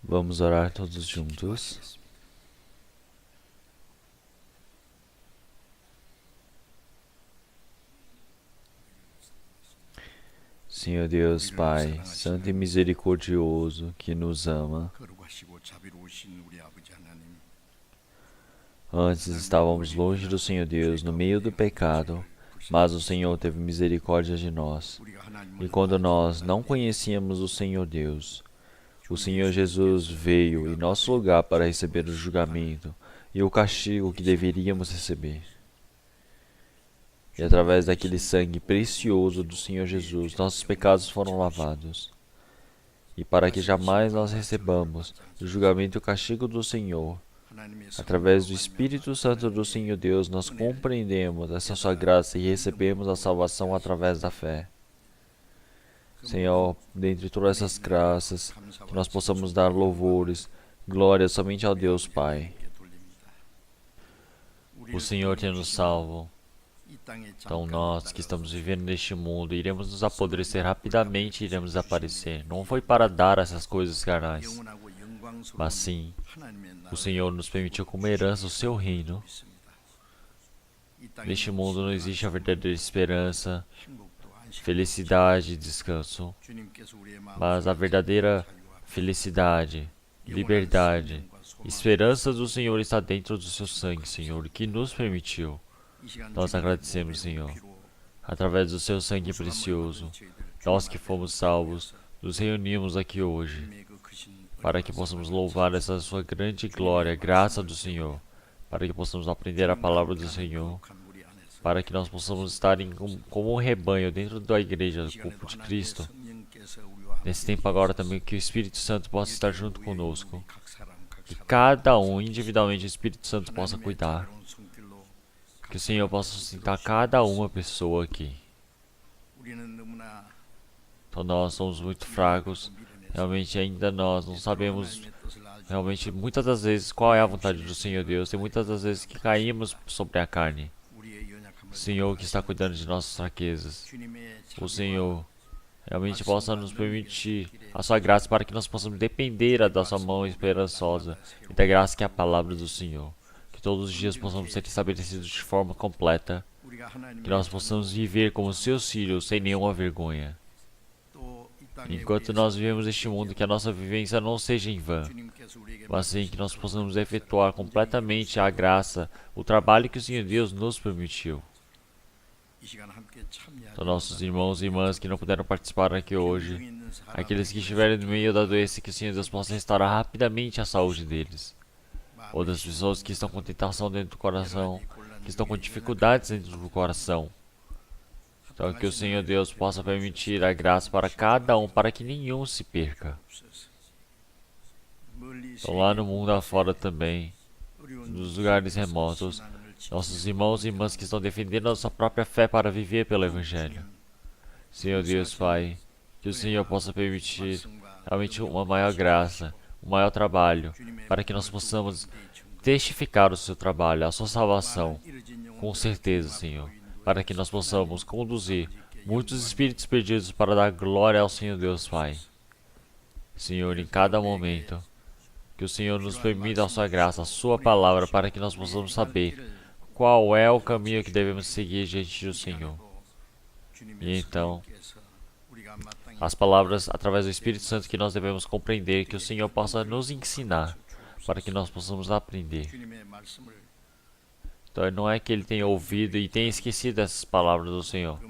Vamos orar todos juntos. Senhor Deus, Pai, santo e misericordioso, que nos ama. Antes estávamos longe do Senhor Deus, no meio do pecado, mas o Senhor teve misericórdia de nós. E quando nós não conhecíamos o Senhor Deus, o Senhor Jesus veio em nosso lugar para receber o julgamento e o castigo que deveríamos receber. E através daquele sangue precioso do Senhor Jesus, nossos pecados foram lavados. E para que jamais nós recebamos o julgamento e o castigo do Senhor, através do Espírito Santo do Senhor Deus, nós compreendemos essa sua graça e recebemos a salvação através da fé. Senhor, dentre todas essas graças, que nós possamos dar louvores, glória somente ao Deus Pai. O Senhor tem nos salvo. Então nós que estamos vivendo neste mundo, iremos nos apodrecer rapidamente e iremos desaparecer. Não foi para dar essas coisas carnais, mas sim, o Senhor nos permitiu como herança o seu reino. Neste mundo não existe a verdadeira esperança, felicidade e descanso, mas a verdadeira felicidade, liberdade, esperança do Senhor está dentro do seu sangue, Senhor, que nos permitiu. Nós agradecemos, Senhor, através do seu sangue precioso, nós que fomos salvos, nos reunimos aqui hoje, para que possamos louvar essa sua grande glória, graça do Senhor, para que possamos aprender a palavra do Senhor, para que nós possamos estar como um rebanho dentro da igreja, do corpo de Cristo. Nesse tempo agora também que o Espírito Santo possa estar junto conosco, que cada um, individualmente, o Espírito Santo possa cuidar. Que o Senhor possa sustentar cada uma pessoa aqui. Então nós somos muito fracos. Realmente ainda nós não sabemos realmente muitas das vezes qual é a vontade do Senhor Deus. E muitas das vezes que caímos sobre a carne. O Senhor que está cuidando de nossas fraquezas. O Senhor realmente possa nos permitir a sua graça para que nós possamos depender da sua mão esperançosa e da graça que é a palavra do Senhor. Que todos os dias possamos ser estabelecidos de forma completa, que nós possamos viver como seus filhos sem nenhuma vergonha. Enquanto nós vivemos este mundo, que a nossa vivência não seja em vão, mas sim que nós possamos efetuar completamente a graça, o trabalho que o Senhor Deus nos permitiu. Então, nossos irmãos e irmãs que não puderam participar aqui hoje, aqueles que estiverem no meio da doença, que o Senhor Deus possa restaurar rapidamente a saúde deles. Outras pessoas que estão com tentação dentro do coração, que estão com dificuldades dentro do coração. Então que o Senhor Deus possa permitir a graça para cada um, para que nenhum se perca. Então lá no mundo afora também, nos lugares remotos, nossos irmãos e irmãs que estão defendendo a sua própria fé para viver pelo Evangelho. Senhor Deus Pai, que o Senhor possa permitir realmente uma maior graça, um maior trabalho, para que nós possamos testificar o seu trabalho, a sua salvação, com certeza, Senhor, para que nós possamos conduzir muitos espíritos perdidos para dar glória ao Senhor Deus Pai. Senhor, em cada momento, que o Senhor nos permita a sua graça, a sua palavra, para que nós possamos saber qual é o caminho que devemos seguir diante do Senhor. E então, as palavras através do Espírito Santo que nós devemos compreender, que o Senhor possa nos ensinar, para que nós possamos aprender. Então não é que ele tenha ouvido e tenha esquecido essas palavras do Senhor,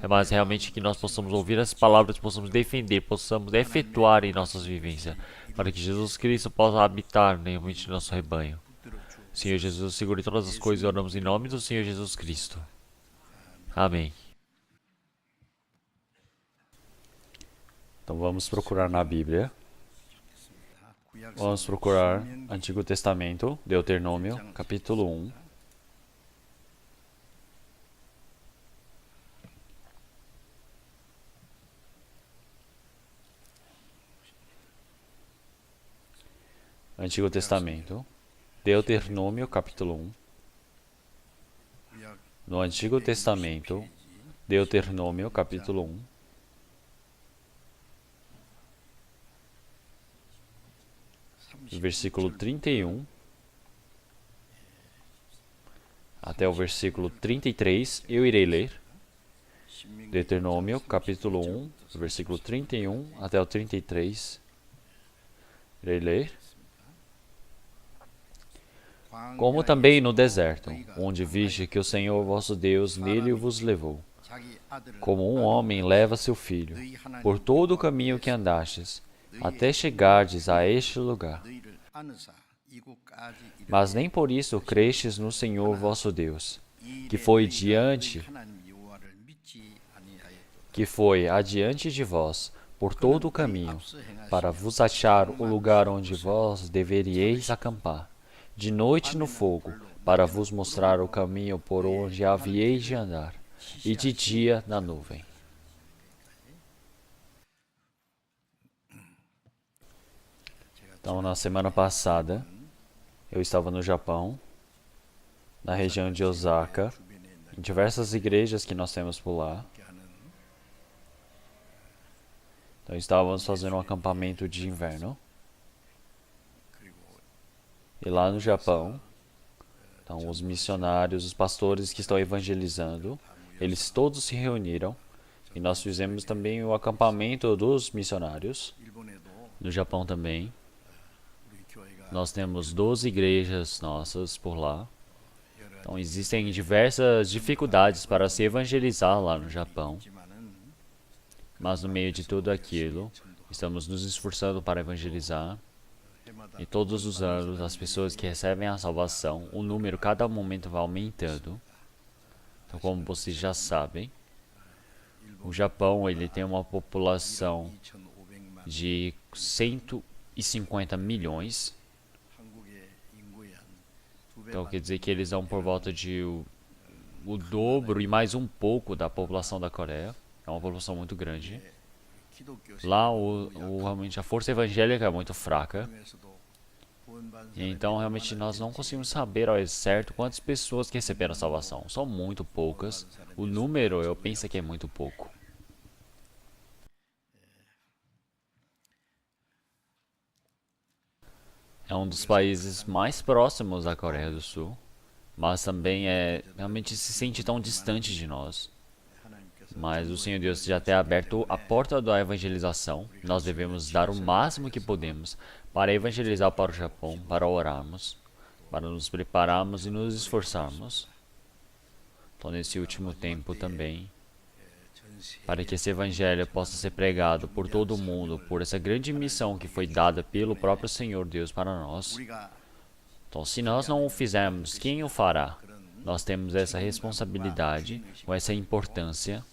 mas realmente que nós possamos ouvir essas palavras, possamos defender, possamos efetuar em nossas vivências, para que Jesus Cristo possa habitar realmente no nosso rebanho. Senhor Jesus, segure todas as coisas e oramos em nome do Senhor Jesus Cristo. Amém. Então vamos procurar na Bíblia. Vamos procurar Antigo Testamento, Deuteronômio, capítulo 1. Antigo Testamento, Deuteronômio, capítulo 1. No Antigo Testamento, Deuteronômio, capítulo 1. versículo 31 até o versículo 33, eu irei ler. Deuteronômio, capítulo 1, versículo 31 até o 33. Irei ler. Como também no deserto, onde viste que o Senhor vosso Deus nele vos levou, como um homem leva seu filho, por todo o caminho que andastes, até chegardes a este lugar. Mas nem por isso crestes no Senhor vosso Deus, que foi adiante de vós por todo o caminho, para vos achar o lugar onde vós deveríeis acampar, de noite no fogo, para vos mostrar o caminho por onde havieis de andar, e de dia na nuvem. Então, na semana passada, eu estava no Japão, na região de Osaka, em diversas igrejas que nós temos por lá. Então, estávamos fazendo um acampamento de inverno. E lá no Japão, então, os missionários, os pastores que estão evangelizando, eles todos se reuniram. E nós fizemos também o acampamento dos missionários. No Japão também. Nós temos 12 igrejas nossas por lá. Então, existem diversas dificuldades para se evangelizar lá no Japão. Mas no meio de tudo aquilo, estamos nos esforçando para evangelizar. E todos os anos, as pessoas que recebem a salvação, o número cada momento vai aumentando. Então, como vocês já sabem, o Japão ele tem uma população de 150 milhões. Então, quer dizer que eles dão por volta de o dobro e mais um pouco da população da Coreia. É uma população muito grande. Lá, realmente, a força evangélica é muito fraca. Então, realmente, nós não conseguimos saber ao certo quantas pessoas que receberam a salvação. São muito poucas. O número, eu penso que é muito pouco. É um dos países mais próximos da Coreia do Sul, mas também realmente se sente tão distante de nós. Mas o Senhor Deus já tem aberto a porta da evangelização. Nós devemos dar o máximo que podemos para evangelizar para o Japão, para orarmos, para nos prepararmos e nos esforçarmos. Então, nesse último tempo também, para que esse evangelho possa ser pregado por todo o mundo, por essa grande missão que foi dada pelo próprio Senhor Deus para nós. Então, se nós não o fizermos, quem o fará? Nós temos essa responsabilidade, com essa importância.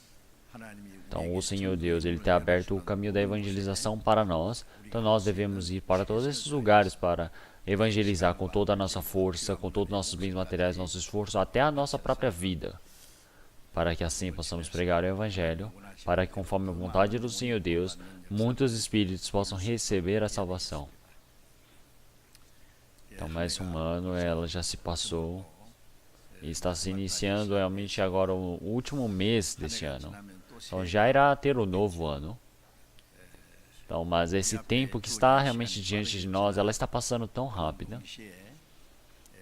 Então, o Senhor Deus, ele tem aberto o caminho da evangelização para nós. Então, nós devemos ir para todos esses lugares para evangelizar com toda a nossa força, com todos os nossos bens materiais, nosso esforço, até a nossa própria vida. Para que assim possamos pregar o Evangelho, para que, conforme a vontade do Senhor Deus, muitos espíritos possam receber a salvação. Então, mais um ano, ela já se passou e está se iniciando realmente agora o último mês deste ano. Então, já irá ter o novo ano. Então, mas esse tempo que está realmente diante de nós, ela está passando tão rápida.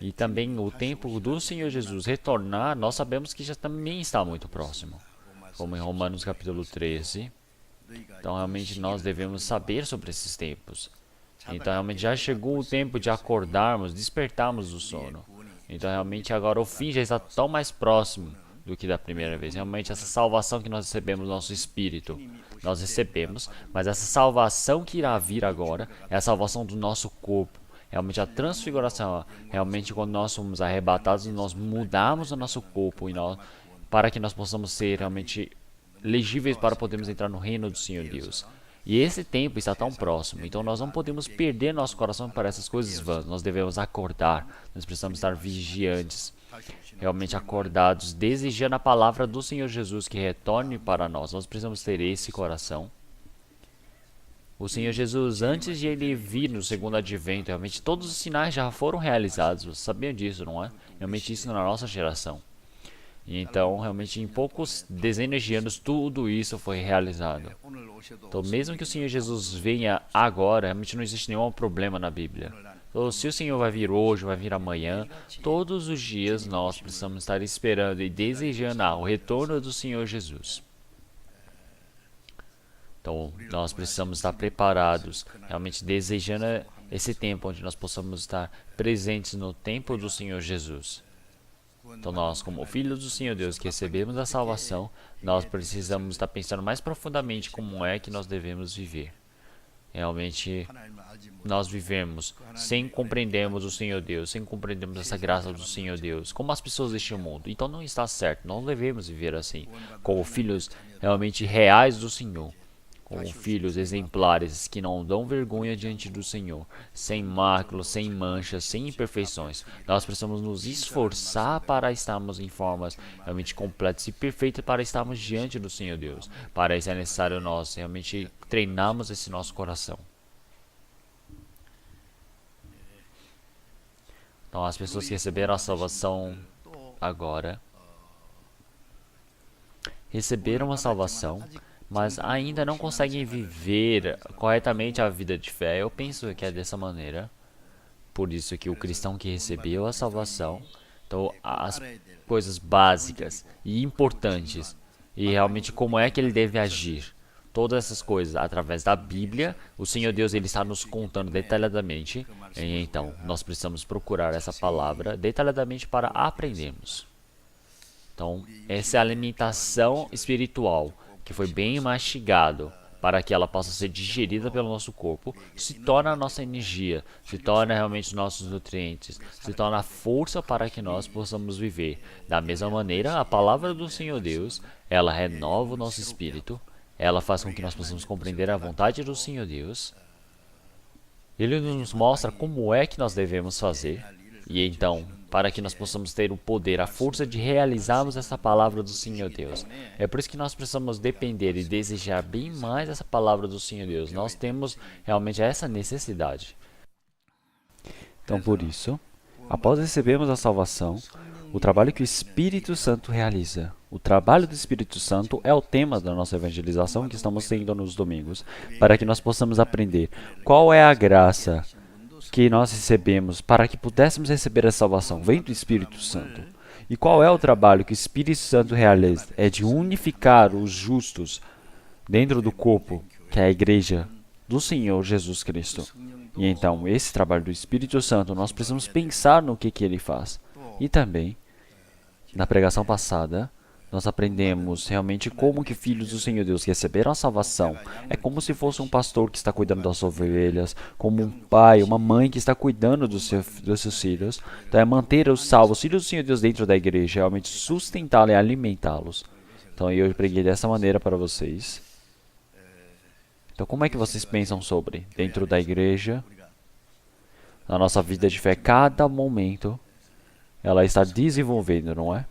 E também o tempo do Senhor Jesus retornar, nós sabemos que já também está muito próximo. Como em Romanos capítulo 13. Então, realmente, nós devemos saber sobre esses tempos. Então, realmente, já chegou o tempo de acordarmos, despertarmos do sono. Então, realmente, agora o fim já está tão mais próximo do que da primeira vez. Realmente, essa salvação que nós recebemos no nosso espírito, nós recebemos. Mas essa salvação que irá vir agora é a salvação do nosso corpo. Realmente a transfiguração, realmente quando nós somos arrebatados, nós mudamos o nosso corpo para que nós possamos ser realmente legíveis para podermos entrar no reino do Senhor Deus. E esse tempo está tão próximo, então nós não podemos perder nosso coração para essas coisas vãs. Nós devemos acordar, nós precisamos estar vigiantes, realmente acordados, desejando a palavra do Senhor Jesus que retorne para nós. Nós precisamos ter esse coração. O Senhor Jesus, antes de ele vir no segundo advento, realmente todos os sinais já foram realizados. Vocês sabiam disso, não é? Realmente isso na nossa geração. E então, realmente, em poucos dezenas de anos, tudo isso foi realizado. Então, mesmo que o Senhor Jesus venha agora, realmente não existe nenhum problema na Bíblia. Então, se o Senhor vai vir hoje, vai vir amanhã, todos os dias nós precisamos estar esperando e desejando o retorno do Senhor Jesus. Então, nós precisamos estar preparados, realmente desejando esse tempo onde nós possamos estar presentes no tempo do Senhor Jesus. Então, nós, como filhos do Senhor Deus, que recebemos a salvação, nós precisamos estar pensando mais profundamente como é que nós devemos viver. Realmente, nós vivemos sem compreendermos o Senhor Deus, sem compreendermos essa graça do Senhor Deus, como as pessoas deste mundo. Então, não está certo, não devemos viver assim, como filhos realmente reais do Senhor. Como filhos exemplares que não dão vergonha diante do Senhor, sem máculas, sem manchas, sem imperfeições. Nós precisamos nos esforçar para estarmos em formas realmente completas e perfeitas para estarmos diante do Senhor Deus. Para isso é necessário nós realmente treinarmos esse nosso coração. Então, as pessoas que receberam a salvação agora, receberam a salvação, mas ainda não conseguem viver corretamente a vida de fé. Eu penso que é dessa maneira. Por isso que o cristão que recebeu a salvação, então as coisas básicas e importantes, e realmente como é que ele deve agir, todas essas coisas através da Bíblia, o Senhor Deus ele está nos contando detalhadamente. E então nós precisamos procurar essa palavra detalhadamente para aprendermos. Então essa é a alimentação espiritual que foi bem mastigado para que ela possa ser digerida pelo nosso corpo, se torna a nossa energia, se torna realmente os nossos nutrientes, se torna a força para que nós possamos viver. Da mesma maneira, a palavra do Senhor Deus, ela renova o nosso espírito, ela faz com que nós possamos compreender a vontade do Senhor Deus. Ele nos mostra como é que nós devemos fazer, e então, para que nós possamos ter o poder, a força de realizarmos essa palavra do Senhor Deus. É por isso que nós precisamos depender e desejar bem mais essa palavra do Senhor Deus. Nós temos realmente essa necessidade. Então, por isso, após recebermos a salvação, o trabalho que o Espírito Santo realiza. O trabalho do Espírito Santo é o tema da nossa evangelização que estamos tendo nos domingos, para que nós possamos aprender qual é a graça que nós recebemos para que pudéssemos receber a salvação. Vem do Espírito Santo. E qual é o trabalho que o Espírito Santo realiza? É de unificar os justos dentro do corpo, que é a igreja do Senhor Jesus Cristo. E então, esse trabalho do Espírito Santo, nós precisamos pensar no que ele faz. E também, na pregação passada, nós aprendemos realmente como que filhos do Senhor Deus que receberam a salvação é como se fosse um pastor que está cuidando das ovelhas, como um pai, uma mãe que está cuidando dos seus filhos. Então é manter os salvos, os filhos do Senhor Deus dentro da igreja, realmente sustentá-los e alimentá-los. Então eu preguei dessa maneira para vocês. Então como é que vocês pensam sobre dentro da igreja, na nossa vida de fé, cada momento ela está desenvolvendo, não é?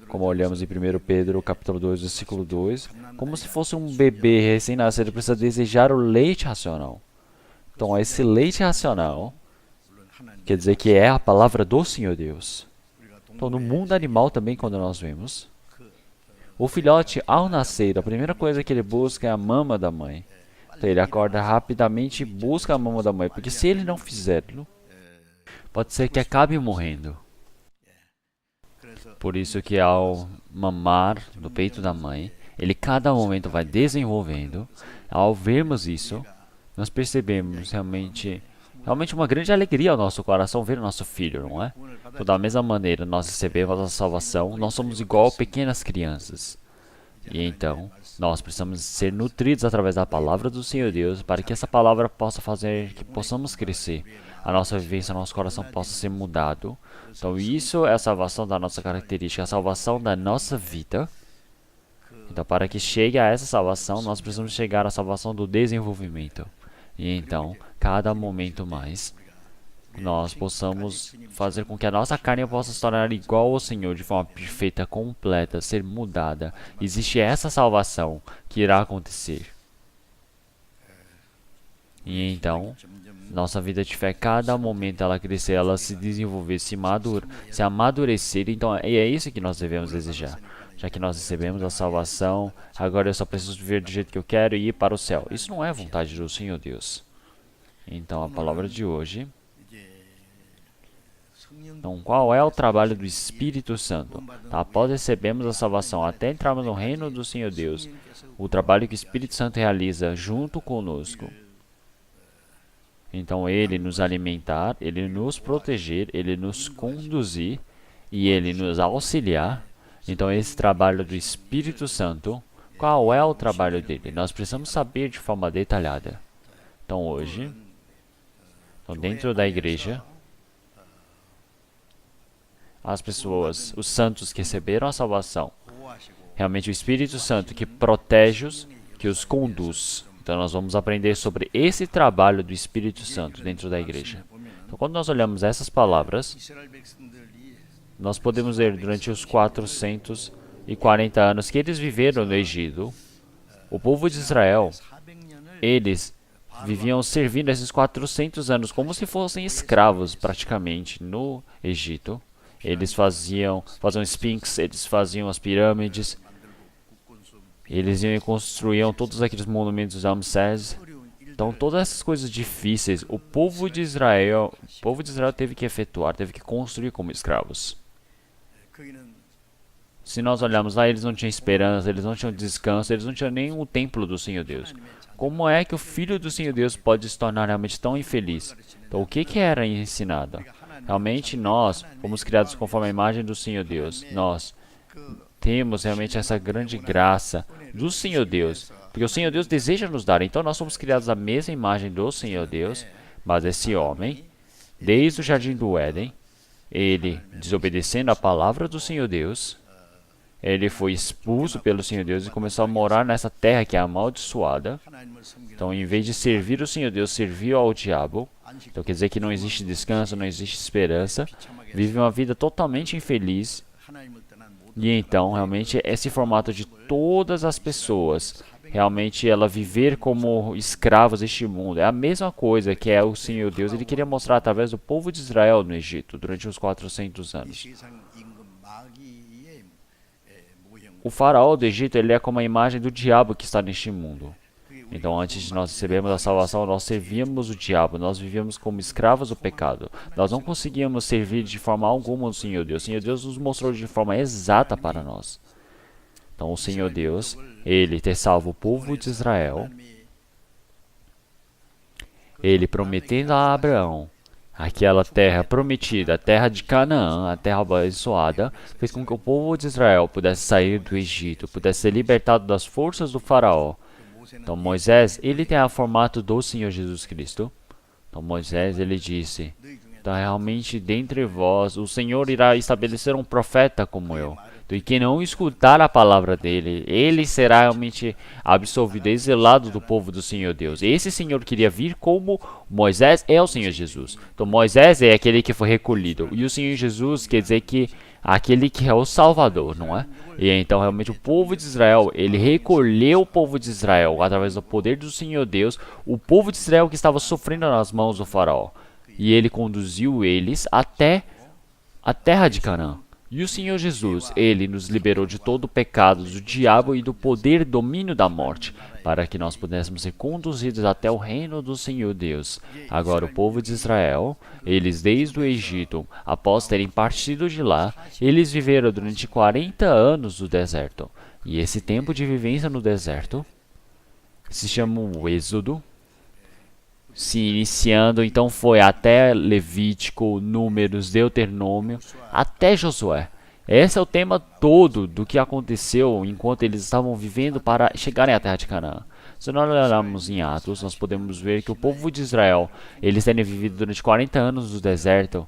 Como olhamos em 1 Pedro, capítulo 2, versículo 2, como se fosse um bebê recém-nascido, precisa desejar o leite racional. Então, esse leite racional quer dizer que é a palavra do Senhor Deus. Então, no mundo animal também, quando nós vemos, o filhote, ao nascer, a primeira coisa que ele busca é a mama da mãe. Então, ele acorda rapidamente e busca a mama da mãe, porque se ele não fizerlo, pode ser que acabe morrendo. Por isso que ao mamar do peito da mãe, ele cada momento vai desenvolvendo. Ao vermos isso, nós percebemos realmente uma grande alegria ao nosso coração ver o nosso filho, não é? Então, da mesma maneira, nós recebemos a salvação, nós somos igual pequenas crianças. E então, nós precisamos ser nutridos através da palavra do Senhor Deus, para que essa palavra possa fazer que possamos crescer, a nossa vivência, nosso coração possa ser mudado. Então, isso é a salvação da nossa característica, a salvação da nossa vida. Então, para que chegue a essa salvação, nós precisamos chegar à salvação do desenvolvimento. E então, cada momento mais, nós possamos fazer com que a nossa carne possa se tornar igual ao Senhor de forma perfeita, completa, ser mudada. Existe essa salvação que irá acontecer. E então, nossa vida de fé, cada momento ela crescer, ela se desenvolver, se amadurecer. Então, é isso que nós devemos desejar. Já que nós recebemos a salvação, agora eu só preciso viver do jeito que eu quero e ir para o céu. Isso não é vontade do Senhor Deus. Então, a palavra de hoje. Então, qual é o trabalho do Espírito Santo? Após recebermos a salvação, até entrarmos no reino do Senhor Deus, o trabalho que o Espírito Santo realiza junto conosco. Então, Ele nos alimentar, Ele nos proteger, Ele nos conduzir e Ele nos auxiliar. Então, esse trabalho do Espírito Santo, qual é o trabalho dele? Nós precisamos saber de forma detalhada. Então, hoje, dentro da igreja, as pessoas, os santos que receberam a salvação, realmente o Espírito Santo que protege-os, que os conduz. Então nós vamos aprender sobre esse trabalho do Espírito Santo dentro da igreja. Então quando nós olhamos essas palavras, nós podemos ver durante os 440 anos que eles viveram no Egito, o povo de Israel, eles viviam servindo esses 400 anos como se fossem escravos praticamente no Egito. Eles faziam esfinx, eles faziam as pirâmides, eles iam e construíam todos aqueles monumentos de Ramsés. Então, todas essas coisas difíceis, o povo de Israel teve que efetuar, teve que construir como escravos. Se nós olharmos lá, eles não tinham esperança, eles não tinham descanso, eles não tinham nem o templo do Senhor Deus. Como é que o Filho do Senhor Deus pode se tornar realmente tão infeliz? Então, o que era ensinado? Realmente nós fomos criados conforme a imagem do Senhor Deus. Nós temos realmente essa grande graça do Senhor Deus, porque o Senhor Deus deseja nos dar. Então nós somos criados à mesma imagem do Senhor Deus, mas esse homem, desde o jardim do Éden, ele, desobedecendo a palavra do Senhor Deus, ele foi expulso pelo Senhor Deus e começou a morar nessa terra que é amaldiçoada. Então, em vez de servir o Senhor Deus, serviu ao diabo. Então, quer dizer que não existe descanso, não existe esperança. Vive uma vida totalmente infeliz. E então, realmente, esse formato de todas as pessoas, realmente ela viver como escravos deste mundo, é a mesma coisa que é o Senhor Deus. Ele queria mostrar através do povo de Israel no Egito, durante os 400 anos. O faraó do Egito, ele é como a imagem do diabo que está neste mundo. Então, antes de nós recebermos a salvação, nós servíamos o diabo, nós vivíamos como escravos do pecado. Nós não conseguíamos servir de forma alguma o Senhor Deus. O Senhor Deus nos mostrou de forma exata para nós. Então, o Senhor Deus, Ele ter salvo o povo de Israel, Ele prometendo a Abraão aquela terra prometida, a terra de Canaã, a terra abençoada, fez com que o povo de Israel pudesse sair do Egito, pudesse ser libertado das forças do faraó. Então Moisés, ele tem o formato do Senhor Jesus Cristo. Então Moisés, ele disse, então realmente dentre vós, o Senhor irá estabelecer um profeta como eu. E quem não escutar a palavra dele, ele será realmente absolvido, exilado do povo do Senhor Deus. Esse Senhor queria vir como Moisés é o Senhor Jesus. Então Moisés é aquele que foi recolhido. E o Senhor Jesus quer dizer que aquele que é o Salvador, não é? E então realmente o povo de Israel, ele recolheu o povo de Israel através do poder do Senhor Deus, o povo de Israel que estava sofrendo nas mãos do faraó. E ele conduziu eles até a terra de Canaã. E o Senhor Jesus, Ele nos liberou de todo o pecado, do diabo e do poder e domínio da morte, para que nós pudéssemos ser conduzidos até o reino do Senhor Deus. Agora, o povo de Israel, eles desde o Egito, após terem partido de lá, eles viveram durante 40 anos no deserto. E esse tempo de vivência no deserto se chama o Êxodo. Se iniciando, então foi até Levítico, Números, Deuteronômio, até Josué. Esse é o tema todo do que aconteceu enquanto eles estavam vivendo para chegarem à terra de Canaã. Se nós olharmos em Atos, nós podemos ver que o povo de Israel, eles terem vivido durante 40 anos no deserto,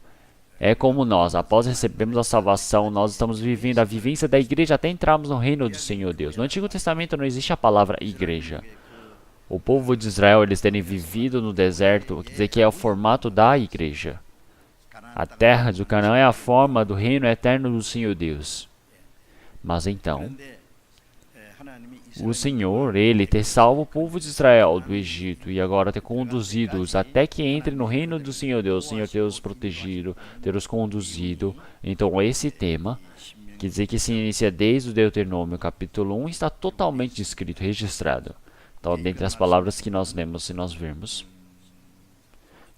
é como nós, após recebermos a salvação, nós estamos vivendo a vivência da igreja até entrarmos no reino do Senhor Deus. No Antigo Testamento não existe a palavra igreja. O povo de Israel, eles terem vivido no deserto, quer dizer que é o formato da igreja. A terra de Canaã é a forma do reino eterno do Senhor Deus. Mas então, o Senhor, Ele ter salvo o povo de Israel do Egito e agora ter conduzido-os até que entre no reino do Senhor ter os protegido, ter os conduzido. Então, esse tema, quer dizer que se inicia desde o Deuteronômio, capítulo 1, está totalmente descrito, registrado. Então, dentre as palavras que nós lemos, se nós virmos,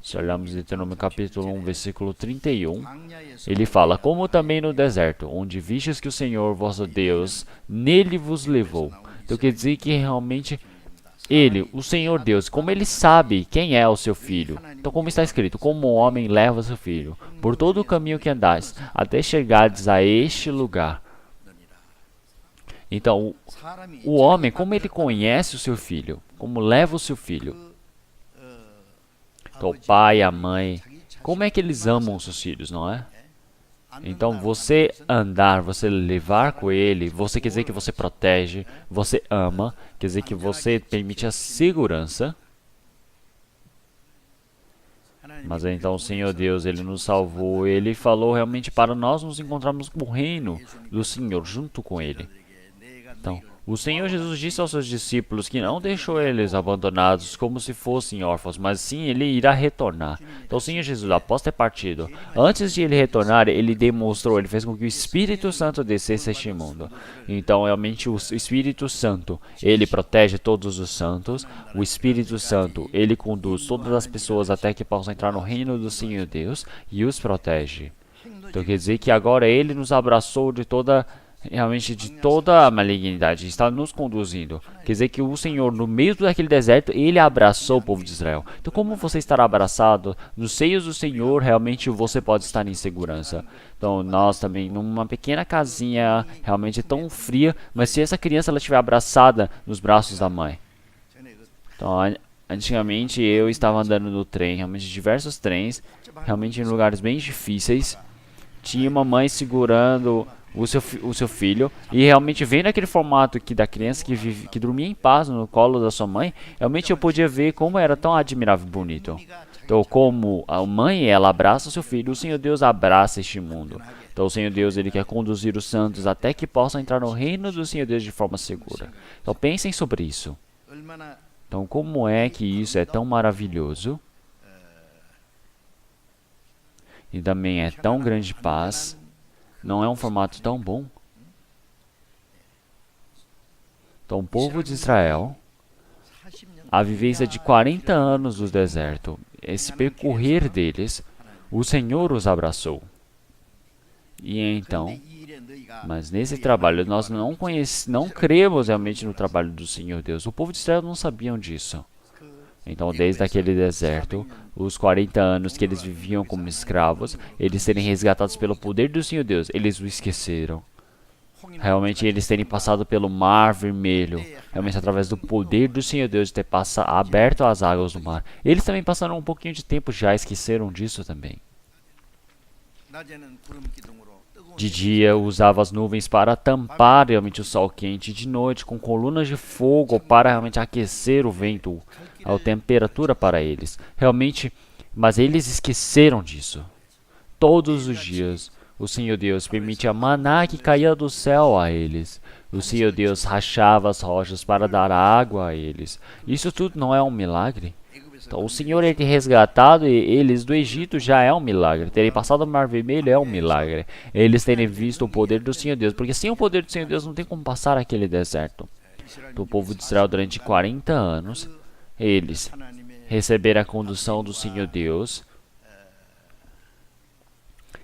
se olharmos Deuteronômio capítulo 1, versículo 31, ele fala, como também no deserto, onde vistes que o Senhor, vosso Deus, nele vos levou. Então quer dizer que realmente ele, o Senhor Deus, como ele sabe quem é o seu filho. Então como está escrito, como o homem leva seu filho, por todo o caminho que andais, até chegardes a este lugar. Então, o homem, como ele conhece o seu filho, como leva o seu filho. Então, o pai, a mãe, como é que eles amam os seus filhos, não é? Então, você andar, você levar com ele, você quer dizer que você protege, você ama, quer dizer que você permite a segurança. Mas então o Senhor Deus, Ele nos salvou, Ele falou realmente para nós nos encontrarmos com o reino do Senhor, junto com Ele. Então, o Senhor Jesus disse aos seus discípulos que não deixou eles abandonados como se fossem órfãos, mas sim Ele irá retornar. Então o Senhor Jesus, após ter partido, antes de Ele retornar, Ele demonstrou, Ele fez com que o Espírito Santo descesse a este mundo. Então realmente o Espírito Santo, Ele protege todos os santos. O Espírito Santo, Ele conduz todas as pessoas até que possam entrar no reino do Senhor Deus e os protege. Então quer dizer que agora Ele nos abraçou de toda a malignidade, está nos conduzindo. Quer dizer que o Senhor, no meio daquele deserto, Ele abraçou o povo de Israel. Então, como você estará abraçado nos seios do Senhor, realmente você pode estar em segurança. Então, nós também, numa pequena casinha, realmente tão fria, mas se essa criança ela estiver abraçada nos braços da mãe. Então, antigamente eu estava andando no trem, realmente diversos trens, realmente em lugares bem difíceis. Tinha uma mãe segurando o seu filho, e realmente vendo aquele formato da criança que dormia em paz no colo da sua mãe, realmente eu podia ver como era tão admirável e bonito. Então, como a mãe, ela abraça o seu filho, o Senhor Deus abraça este mundo. Então, o Senhor Deus, Ele quer conduzir os santos até que possam entrar no reino do Senhor Deus de forma segura. Então, pensem sobre isso. Então, como é que isso é tão maravilhoso? E também é tão grande paz. Não é um formato tão bom? Então, o povo de Israel, a vivência de 40 anos no deserto, esse percorrer deles, o Senhor os abraçou. E então, mas nesse trabalho, nós não cremos realmente no trabalho do Senhor Deus. O povo de Israel não sabiam disso. Então, desde aquele deserto, os 40 anos que eles viviam como escravos, eles serem resgatados pelo poder do Senhor Deus, eles o esqueceram. Realmente, eles terem passado pelo Mar Vermelho, realmente através do poder do Senhor Deus de ter aberto as águas do mar. Eles também passaram um pouquinho de tempo já, esqueceram disso também. De dia, usava as nuvens para tampar realmente o sol quente. De noite, com colunas de fogo para realmente aquecer o vento, a temperatura para eles. Realmente, mas eles esqueceram disso. Todos os dias, o Senhor Deus permitia maná que caía do céu a eles. O Senhor Deus rachava as rochas para dar água a eles. Isso tudo não é um milagre? Então, o Senhor ter resgatado eles do Egito já é um milagre. Terem passado o Mar Vermelho é um milagre. Eles terem visto o poder do Senhor Deus. Porque sem o poder do Senhor Deus não tem como passar aquele deserto. Então, o povo de Israel durante 40 anos, eles receberam a condução do Senhor Deus.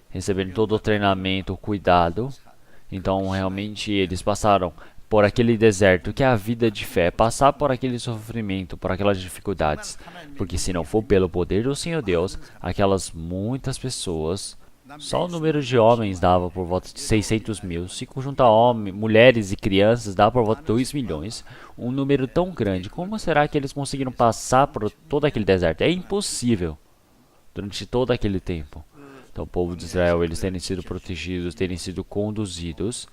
Receberam todo o treinamento, o cuidado. Então, realmente, eles passaram por aquele deserto, que é a vida de fé, passar por aquele sofrimento, por aquelas dificuldades. Porque se não for pelo poder do Senhor Deus, aquelas muitas pessoas, só o número de homens dava por volta de 600 mil. Se juntar homens, mulheres e crianças, dá por volta de 2 milhões. Um número tão grande. Como será que eles conseguiram passar por todo aquele deserto? É impossível durante todo aquele tempo. Então, o povo de Israel, eles terem sido protegidos, terem sido conduzidos.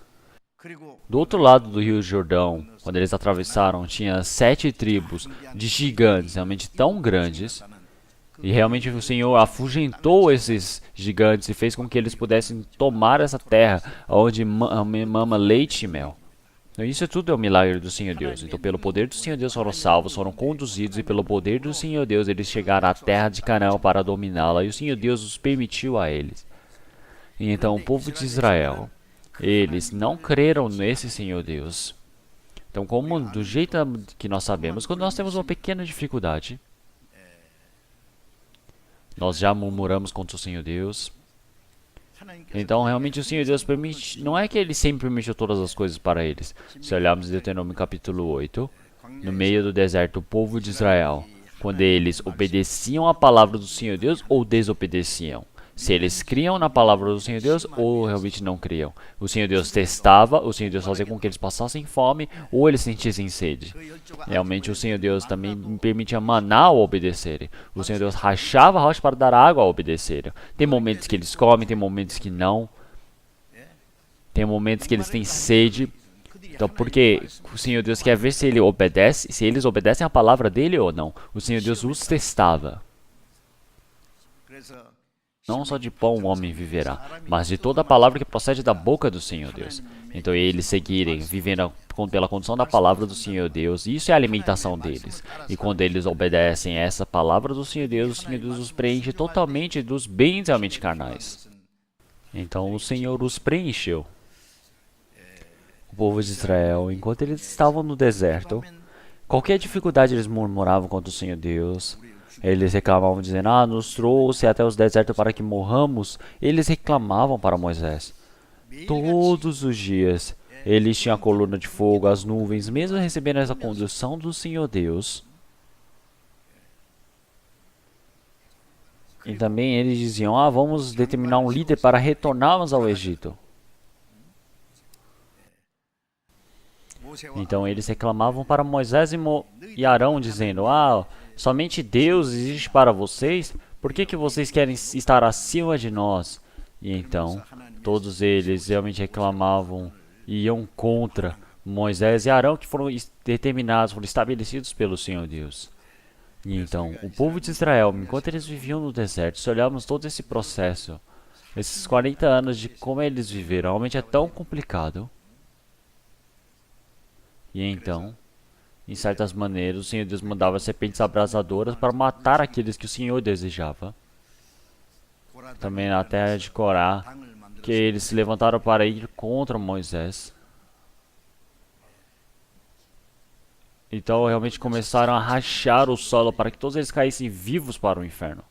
Do outro lado do Rio Jordão, quando eles atravessaram, tinha 7 tribos de gigantes, realmente tão grandes. E realmente o Senhor afugentou esses gigantes e fez com que eles pudessem tomar essa terra, onde mama leite e mel. Então, isso tudo é o milagre do Senhor Deus. Então, pelo poder do Senhor Deus foram salvos, foram conduzidos, e pelo poder do Senhor Deus eles chegaram à terra de Canaã para dominá-la, e o Senhor Deus os permitiu a eles. E então, o povo de Israel, eles não creram nesse Senhor Deus. Então, como do jeito que nós sabemos, quando nós temos uma pequena dificuldade, nós já murmuramos contra o Senhor Deus. Então, realmente, o Senhor Deus permite... Não é que Ele sempre permitiu todas as coisas para eles. Se olharmos em Deuteronômio capítulo 8, no meio do deserto, o povo de Israel, quando eles obedeciam à palavra do Senhor Deus ou desobedeciam. Se eles criam na palavra do Senhor Deus ou realmente não criam. O Senhor Deus testava, o Senhor Deus fazia com que eles passassem fome ou eles sentissem sede. Realmente o Senhor Deus também permitia maná ao obedecerem. O Senhor Deus rachava a rocha para dar água ao obedecerem. Tem momentos que eles comem, tem momentos que não. Tem momentos que eles têm sede. Então, porque o Senhor Deus quer ver se ele obedece, se eles obedecem a palavra dele ou não. O Senhor Deus os testava. Não só de pão o homem viverá, mas de toda a palavra que procede da boca do Senhor Deus. Então eles seguirem, vivendo pela condição da palavra do Senhor Deus, isso é a alimentação deles. E quando eles obedecem a essa palavra do Senhor Deus, o Senhor Deus os preenche totalmente dos bens realmente carnais. Então o Senhor os preencheu. O povo de Israel, enquanto eles estavam no deserto, qualquer dificuldade eles murmuravam contra o Senhor Deus. Eles reclamavam dizendo, nos trouxe até os desertos para que morramos. Eles reclamavam para Moisés. Todos os dias, eles tinham a coluna de fogo, as nuvens, mesmo recebendo essa condução do Senhor Deus. E também eles diziam, vamos determinar um líder para retornarmos ao Egito. Então eles reclamavam para Moisés e Arão, dizendo, somente Deus existe para vocês? Por que vocês querem estar acima de nós? E então, todos eles realmente reclamavam e iam contra Moisés e Arão, que foram determinados, foram estabelecidos pelo Senhor Deus. E então, o povo de Israel, enquanto eles viviam no deserto, se olharmos todo esse processo, esses 40 anos de como eles viveram, realmente é tão complicado. E então, em certas maneiras, o Senhor Deus mandava serpentes abrasadoras para matar aqueles que o Senhor desejava. Também na terra de Corá, que eles se levantaram para ir contra Moisés. Então realmente começaram a rachar o solo para que todos eles caíssem vivos para o inferno.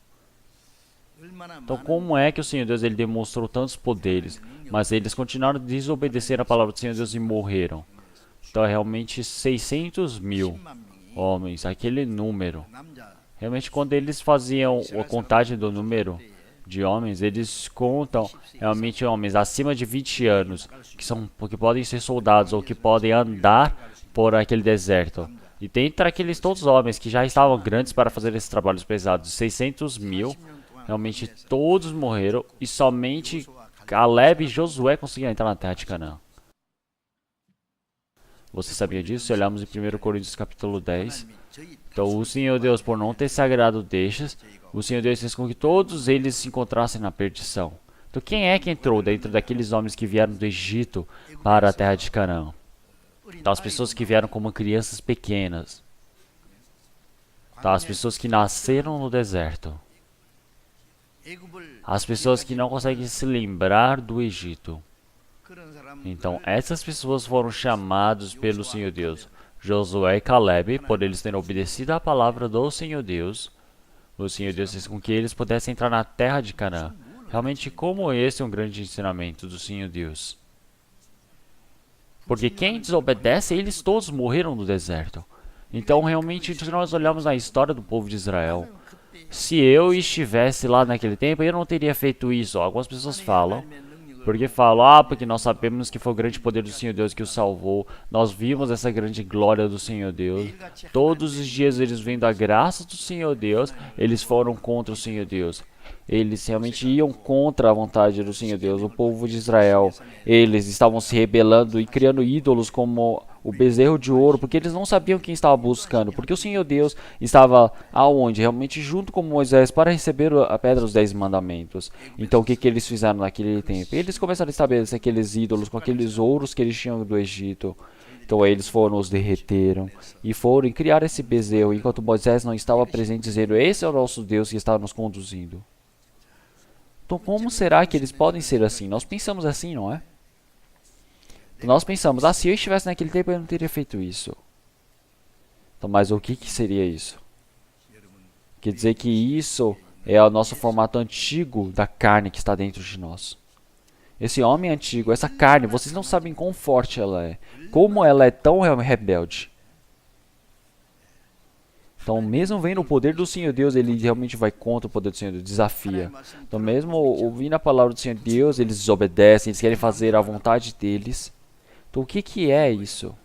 Então como é que o Senhor Deus ele demonstrou tantos poderes, mas eles continuaram a desobedecer a palavra do Senhor Deus e morreram? Então, realmente 600 mil homens, aquele número. Realmente, quando eles faziam a contagem do número de homens, eles contam realmente homens acima de 20 anos, que podem ser soldados ou que podem andar por aquele deserto. E dentre aqueles todos os homens que já estavam grandes para fazer esses trabalhos pesados, 600 mil, realmente todos morreram e somente Caleb e Josué conseguiram entrar na terra de Canaã. Você sabia disso? Se olharmos em 1 Coríntios capítulo 10. Então, o Senhor Deus, por não ter sagrado deixas, o Senhor Deus fez com que todos eles se encontrassem na perdição. Então, quem é que entrou dentro daqueles homens que vieram do Egito para a terra de Canaã? Então, as pessoas que vieram como crianças pequenas. Então, as pessoas que nasceram no deserto. As pessoas que não conseguem se lembrar do Egito. Então, essas pessoas foram chamadas pelo Senhor Deus. Josué e Caleb, por eles terem obedecido à palavra do Senhor Deus, o Senhor Deus fez com que eles pudessem entrar na terra de Canaã. Realmente, como esse é um grande ensinamento do Senhor Deus. Porque quem desobedece, eles todos morreram no deserto. Então, realmente, se nós olharmos na história do povo de Israel, se eu estivesse lá naquele tempo, eu não teria feito isso. Algumas pessoas falam, porque falam, porque nós sabemos que foi o grande poder do Senhor Deus que os salvou. Nós vimos essa grande glória do Senhor Deus. Todos os dias eles vendo a graça do Senhor Deus, eles foram contra o Senhor Deus. Eles realmente iam contra a vontade do Senhor Deus. O povo de Israel, eles estavam se rebelando e criando ídolos como o bezerro de ouro, porque eles não sabiam quem estava buscando, porque o Senhor Deus estava aonde? Realmente junto com Moisés para receber a pedra dos 10 mandamentos. Então o que eles fizeram naquele tempo? Eles começaram a estabelecer aqueles ídolos com aqueles ouros que eles tinham do Egito. Então eles foram, os derreteram e foram e criaram esse bezerro, enquanto Moisés não estava presente, dizendo: esse é o nosso Deus que está nos conduzindo. Então como será que eles podem ser assim? Nós pensamos assim, não é? Nós pensamos: se eu estivesse naquele tempo eu não teria feito isso. Então, mas o que seria isso? Quer dizer que isso é o nosso formato antigo da carne que está dentro de nós. Esse homem antigo, essa carne, vocês não sabem quão forte ela é. Como ela é tão rebelde. Então, mesmo vendo o poder do Senhor Deus, ele realmente vai contra o poder do Senhor Deus, desafia. Então, mesmo ouvindo a palavra do Senhor Deus, eles desobedecem, eles querem fazer a vontade deles. Então, o que é isso?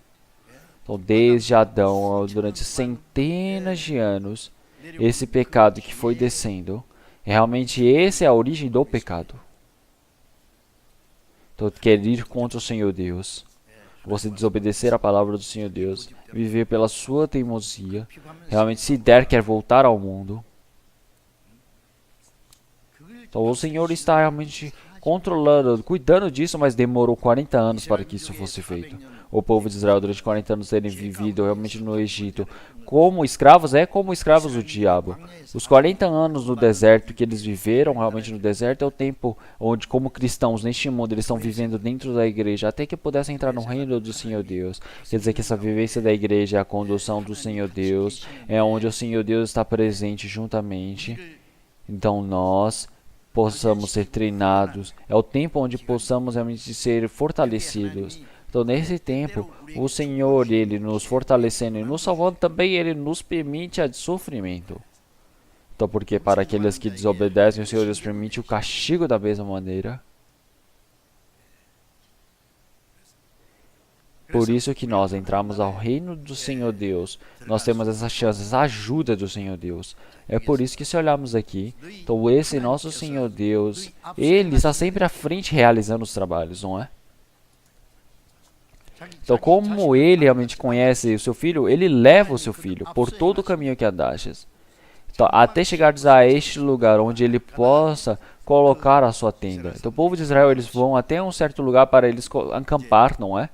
Então, desde Adão, durante centenas de anos, esse pecado que foi descendo, realmente essa é a origem do pecado. Então, querer ir contra o Senhor Deus, você desobedecer a palavra do Senhor Deus, viver pela sua teimosia, realmente se der, quer voltar ao mundo. Então, o Senhor está realmente controlando, cuidando disso, mas demorou 40 anos para que isso fosse feito. O povo de Israel, durante 40 anos, terem vivido realmente no Egito como escravos, como escravos do diabo. Os 40 anos no deserto que eles viveram realmente no deserto é o tempo onde, como cristãos neste mundo, eles estão vivendo dentro da igreja, até que pudessem entrar no reino do Senhor Deus. Quer dizer que essa vivência da igreja é a condução do Senhor Deus, é onde o Senhor Deus está presente juntamente. Então nós possamos ser treinados, é o tempo onde possamos realmente ser fortalecidos. Então, nesse tempo, o Senhor, Ele nos fortalecendo e nos salvando, também Ele nos permite a sofrimento. Então, porque para aqueles que desobedecem, o Senhor Deus permite o castigo da mesma maneira. Por isso que nós entramos ao reino do Senhor Deus, nós temos essas chances, a ajuda do Senhor Deus. É por isso que se olharmos aqui, então esse nosso Senhor Deus, Ele está sempre à frente realizando os trabalhos, não é? Então, como Ele realmente conhece o seu filho, Ele leva o seu filho por todo o caminho que andastes. Então, até chegares a este lugar onde Ele possa colocar a sua tenda. Então, o povo de Israel, eles vão até um certo lugar para eles acampar, não é?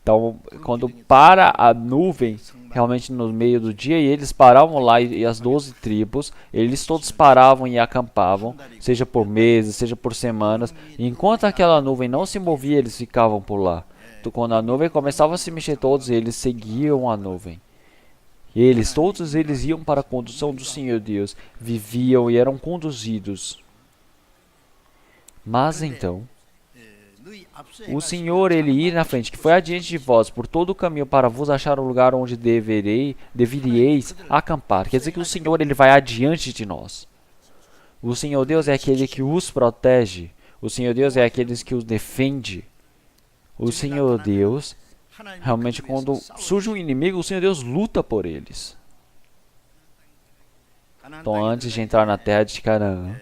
Então, quando para a nuvem, realmente no meio do dia, e eles paravam lá, e as 12 tribos, eles todos paravam e acampavam, seja por meses, seja por semanas. E enquanto aquela nuvem não se movia, eles ficavam por lá. Então, quando a nuvem começava a se mexer, todos eles seguiam a nuvem. Eles, todos eles iam para a condução do Senhor Deus, viviam e eram conduzidos. Mas então, o Senhor, Ele ir na frente, que foi adiante de vós por todo o caminho para vos achar o lugar onde deveríeis acampar. Quer dizer que o Senhor, Ele vai adiante de nós. O Senhor Deus é aquele que os protege. O Senhor Deus é aquele que os defende. O Senhor Deus, realmente quando surge um inimigo, o Senhor Deus luta por eles. Então, antes de entrar na terra de Canaã,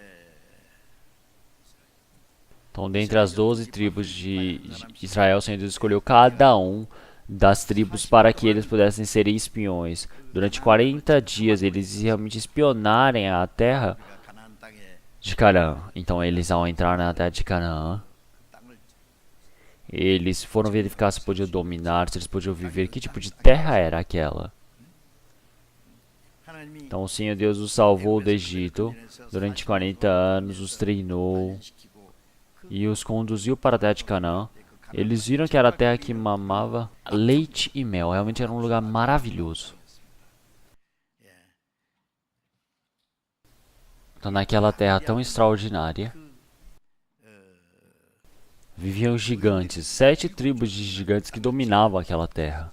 então, dentre as 12 tribos de Israel, o Senhor Deus escolheu cada um das tribos para que eles pudessem ser espiões. Durante 40 dias, eles realmente espionarem a terra de Canaã. Então, eles, ao entrar na terra de Canaã, eles foram verificar se podiam dominar, se eles podiam viver, que tipo de terra era aquela. Então, o Senhor Deus os salvou do Egito durante 40 anos, os treinou e os conduziu para a terra de Canaã. Eles viram que era a terra que mamava leite e mel. Realmente era um lugar maravilhoso. Então, naquela terra tão extraordinária, viviam gigantes, 7 tribos de gigantes que dominavam aquela terra.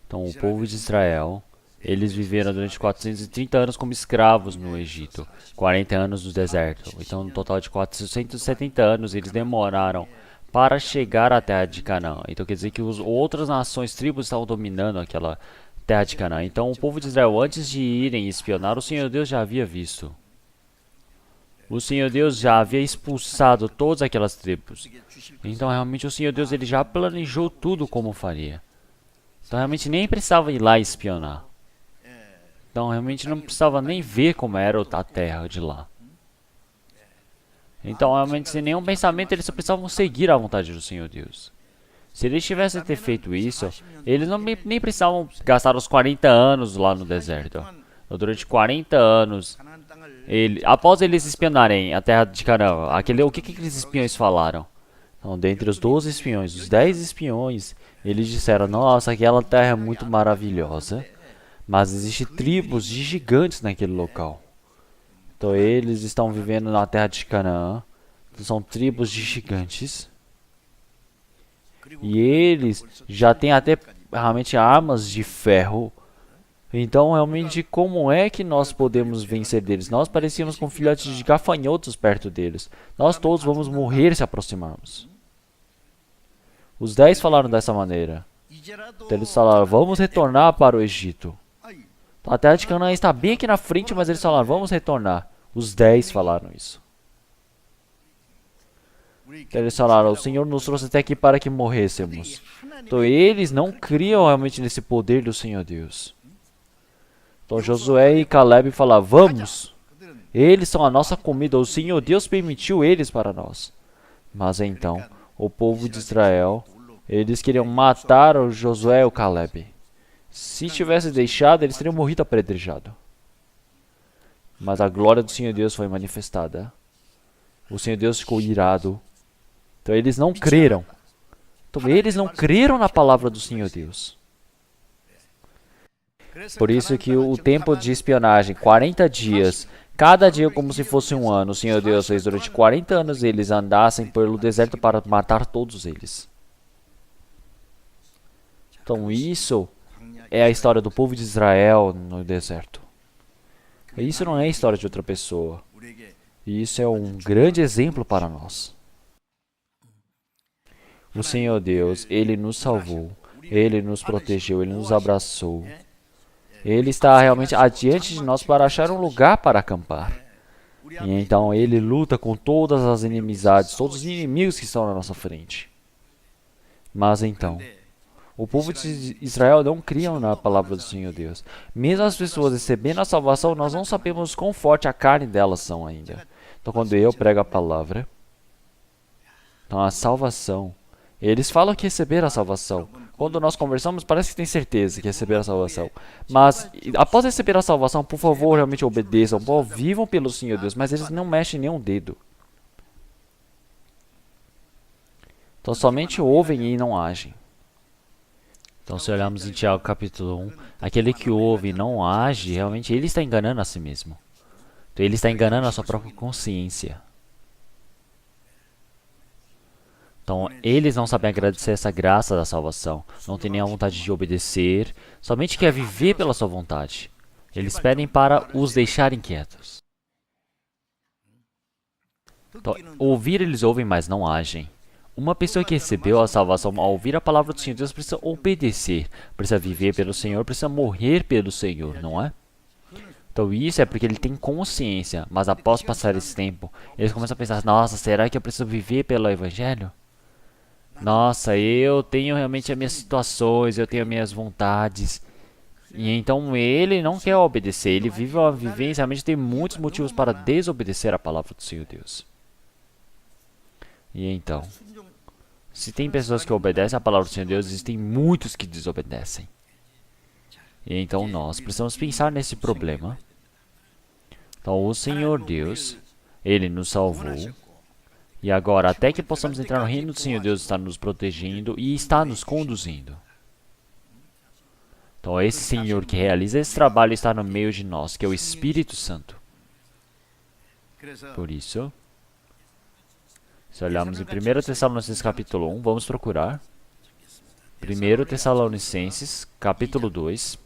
Então, o povo de Israel, eles viveram durante 430 anos como escravos no Egito, 40 anos no deserto. Então, no total de 470 anos, eles demoraram para chegar à terra de Canaã. Então, quer dizer que as outras nações, tribos, estavam dominando aquela terra de Canaã. Então, o povo de Israel, antes de irem espionar, o Senhor Deus já havia visto. O Senhor Deus já havia expulsado todas aquelas tribos. Então, realmente, o Senhor Deus, ele já planejou tudo como faria. Então, realmente, nem precisava ir lá espionar. Então, realmente, não precisava nem ver como era a terra de lá. Então, realmente, sem nenhum pensamento, eles só precisavam seguir a vontade do Senhor Deus. Se eles tivessem ter feito isso, eles nem precisavam gastar os 40 anos lá no deserto. Então, durante 40 anos, após eles espionarem a terra de Canaã, o que aqueles espiões falaram? Então, dentre os 12 espiões, os 10 espiões, eles disseram, nossa, aquela terra é muito maravilhosa, mas existem tribos de gigantes naquele local. Então, eles estão vivendo na terra de Canaã, são tribos de gigantes. E eles já têm até realmente armas de ferro. Então, realmente, como é que nós podemos vencer deles? Nós parecíamos com filhotes de gafanhotos perto deles. Nós todos vamos morrer se aproximarmos. Os 10 falaram dessa maneira. Então, eles falaram, vamos retornar para o Egito. A terra de Canaã está bem aqui na frente, mas eles falaram, vamos retornar. Os 10 falaram isso. Então, eles falaram, o Senhor nos trouxe até aqui para que morrêssemos. Então, eles não criam realmente nesse poder do Senhor Deus. Então, Josué e Caleb falaram, vamos. Eles são a nossa comida. O Senhor Deus permitiu eles para nós. Mas então, o povo de Israel, eles queriam matar o Josué e o Caleb. Se tivesse deixado, eles teriam morrido apedrejados. Mas a glória do Senhor Deus foi manifestada. O Senhor Deus ficou irado. Então eles não creram. Então eles não creram na palavra do Senhor Deus. Por isso que o tempo de espionagem, 40 dias, cada dia como se fosse um ano, o Senhor Deus fez durante 40 anos eles andassem pelo deserto para matar todos eles. Então isso é a história do povo de Israel no deserto. Isso não é a história de outra pessoa. Isso é um grande exemplo para nós. O Senhor Deus, Ele nos salvou, Ele nos protegeu, Ele nos abraçou. Ele está realmente adiante de nós para achar um lugar para acampar. E então Ele luta com todas as inimizades, todos os inimigos que estão na nossa frente. Mas então, o povo de Israel não criam na palavra do Senhor Deus. Mesmo as pessoas recebendo a salvação, nós não sabemos quão forte a carne delas são ainda. Então quando eu prego a palavra, então a salvação, eles falam que receberam a salvação. Quando nós conversamos, parece que tem certeza que receberam a salvação. Mas após receber a salvação, por favor, realmente obedeçam, vivam pelo Senhor Deus, mas eles não mexem nem um dedo. Então somente ouvem e não agem. Então se olharmos em Tiago capítulo 1, aquele que ouve e não age, realmente ele está enganando a si mesmo. Então ele está enganando a sua própria consciência. Então eles não sabem agradecer essa graça da salvação, não têm nem a vontade de obedecer, somente quer viver pela sua vontade. Eles pedem para os deixarem quietos. Então, ouvir eles ouvem, mas não agem. Uma pessoa que recebeu a salvação ao ouvir a palavra do Senhor Deus precisa obedecer, precisa viver pelo Senhor, precisa morrer pelo Senhor, não é? Então isso é porque ele tem consciência, mas após passar esse tempo, eles começam a pensar, nossa, será que eu preciso viver pelo Evangelho? Nossa, eu tenho realmente as minhas situações, eu tenho as minhas vontades. E então ele não quer obedecer, ele vive uma vivência, realmente tem muitos motivos para desobedecer a palavra do Senhor Deus. E então, se tem pessoas que obedecem à palavra do Senhor Deus, existem muitos que desobedecem. E então nós precisamos pensar nesse problema. Então o Senhor Deus, Ele nos salvou. E agora, até que possamos entrar no reino do Senhor Deus, está nos protegendo e está nos conduzindo. Então esse Senhor que realiza esse trabalho está no meio de nós, que é o Espírito Santo. Por isso, se olharmos em 1 Tessalonicenses capítulo 1, vamos procurar. 1 Tessalonicenses capítulo 2.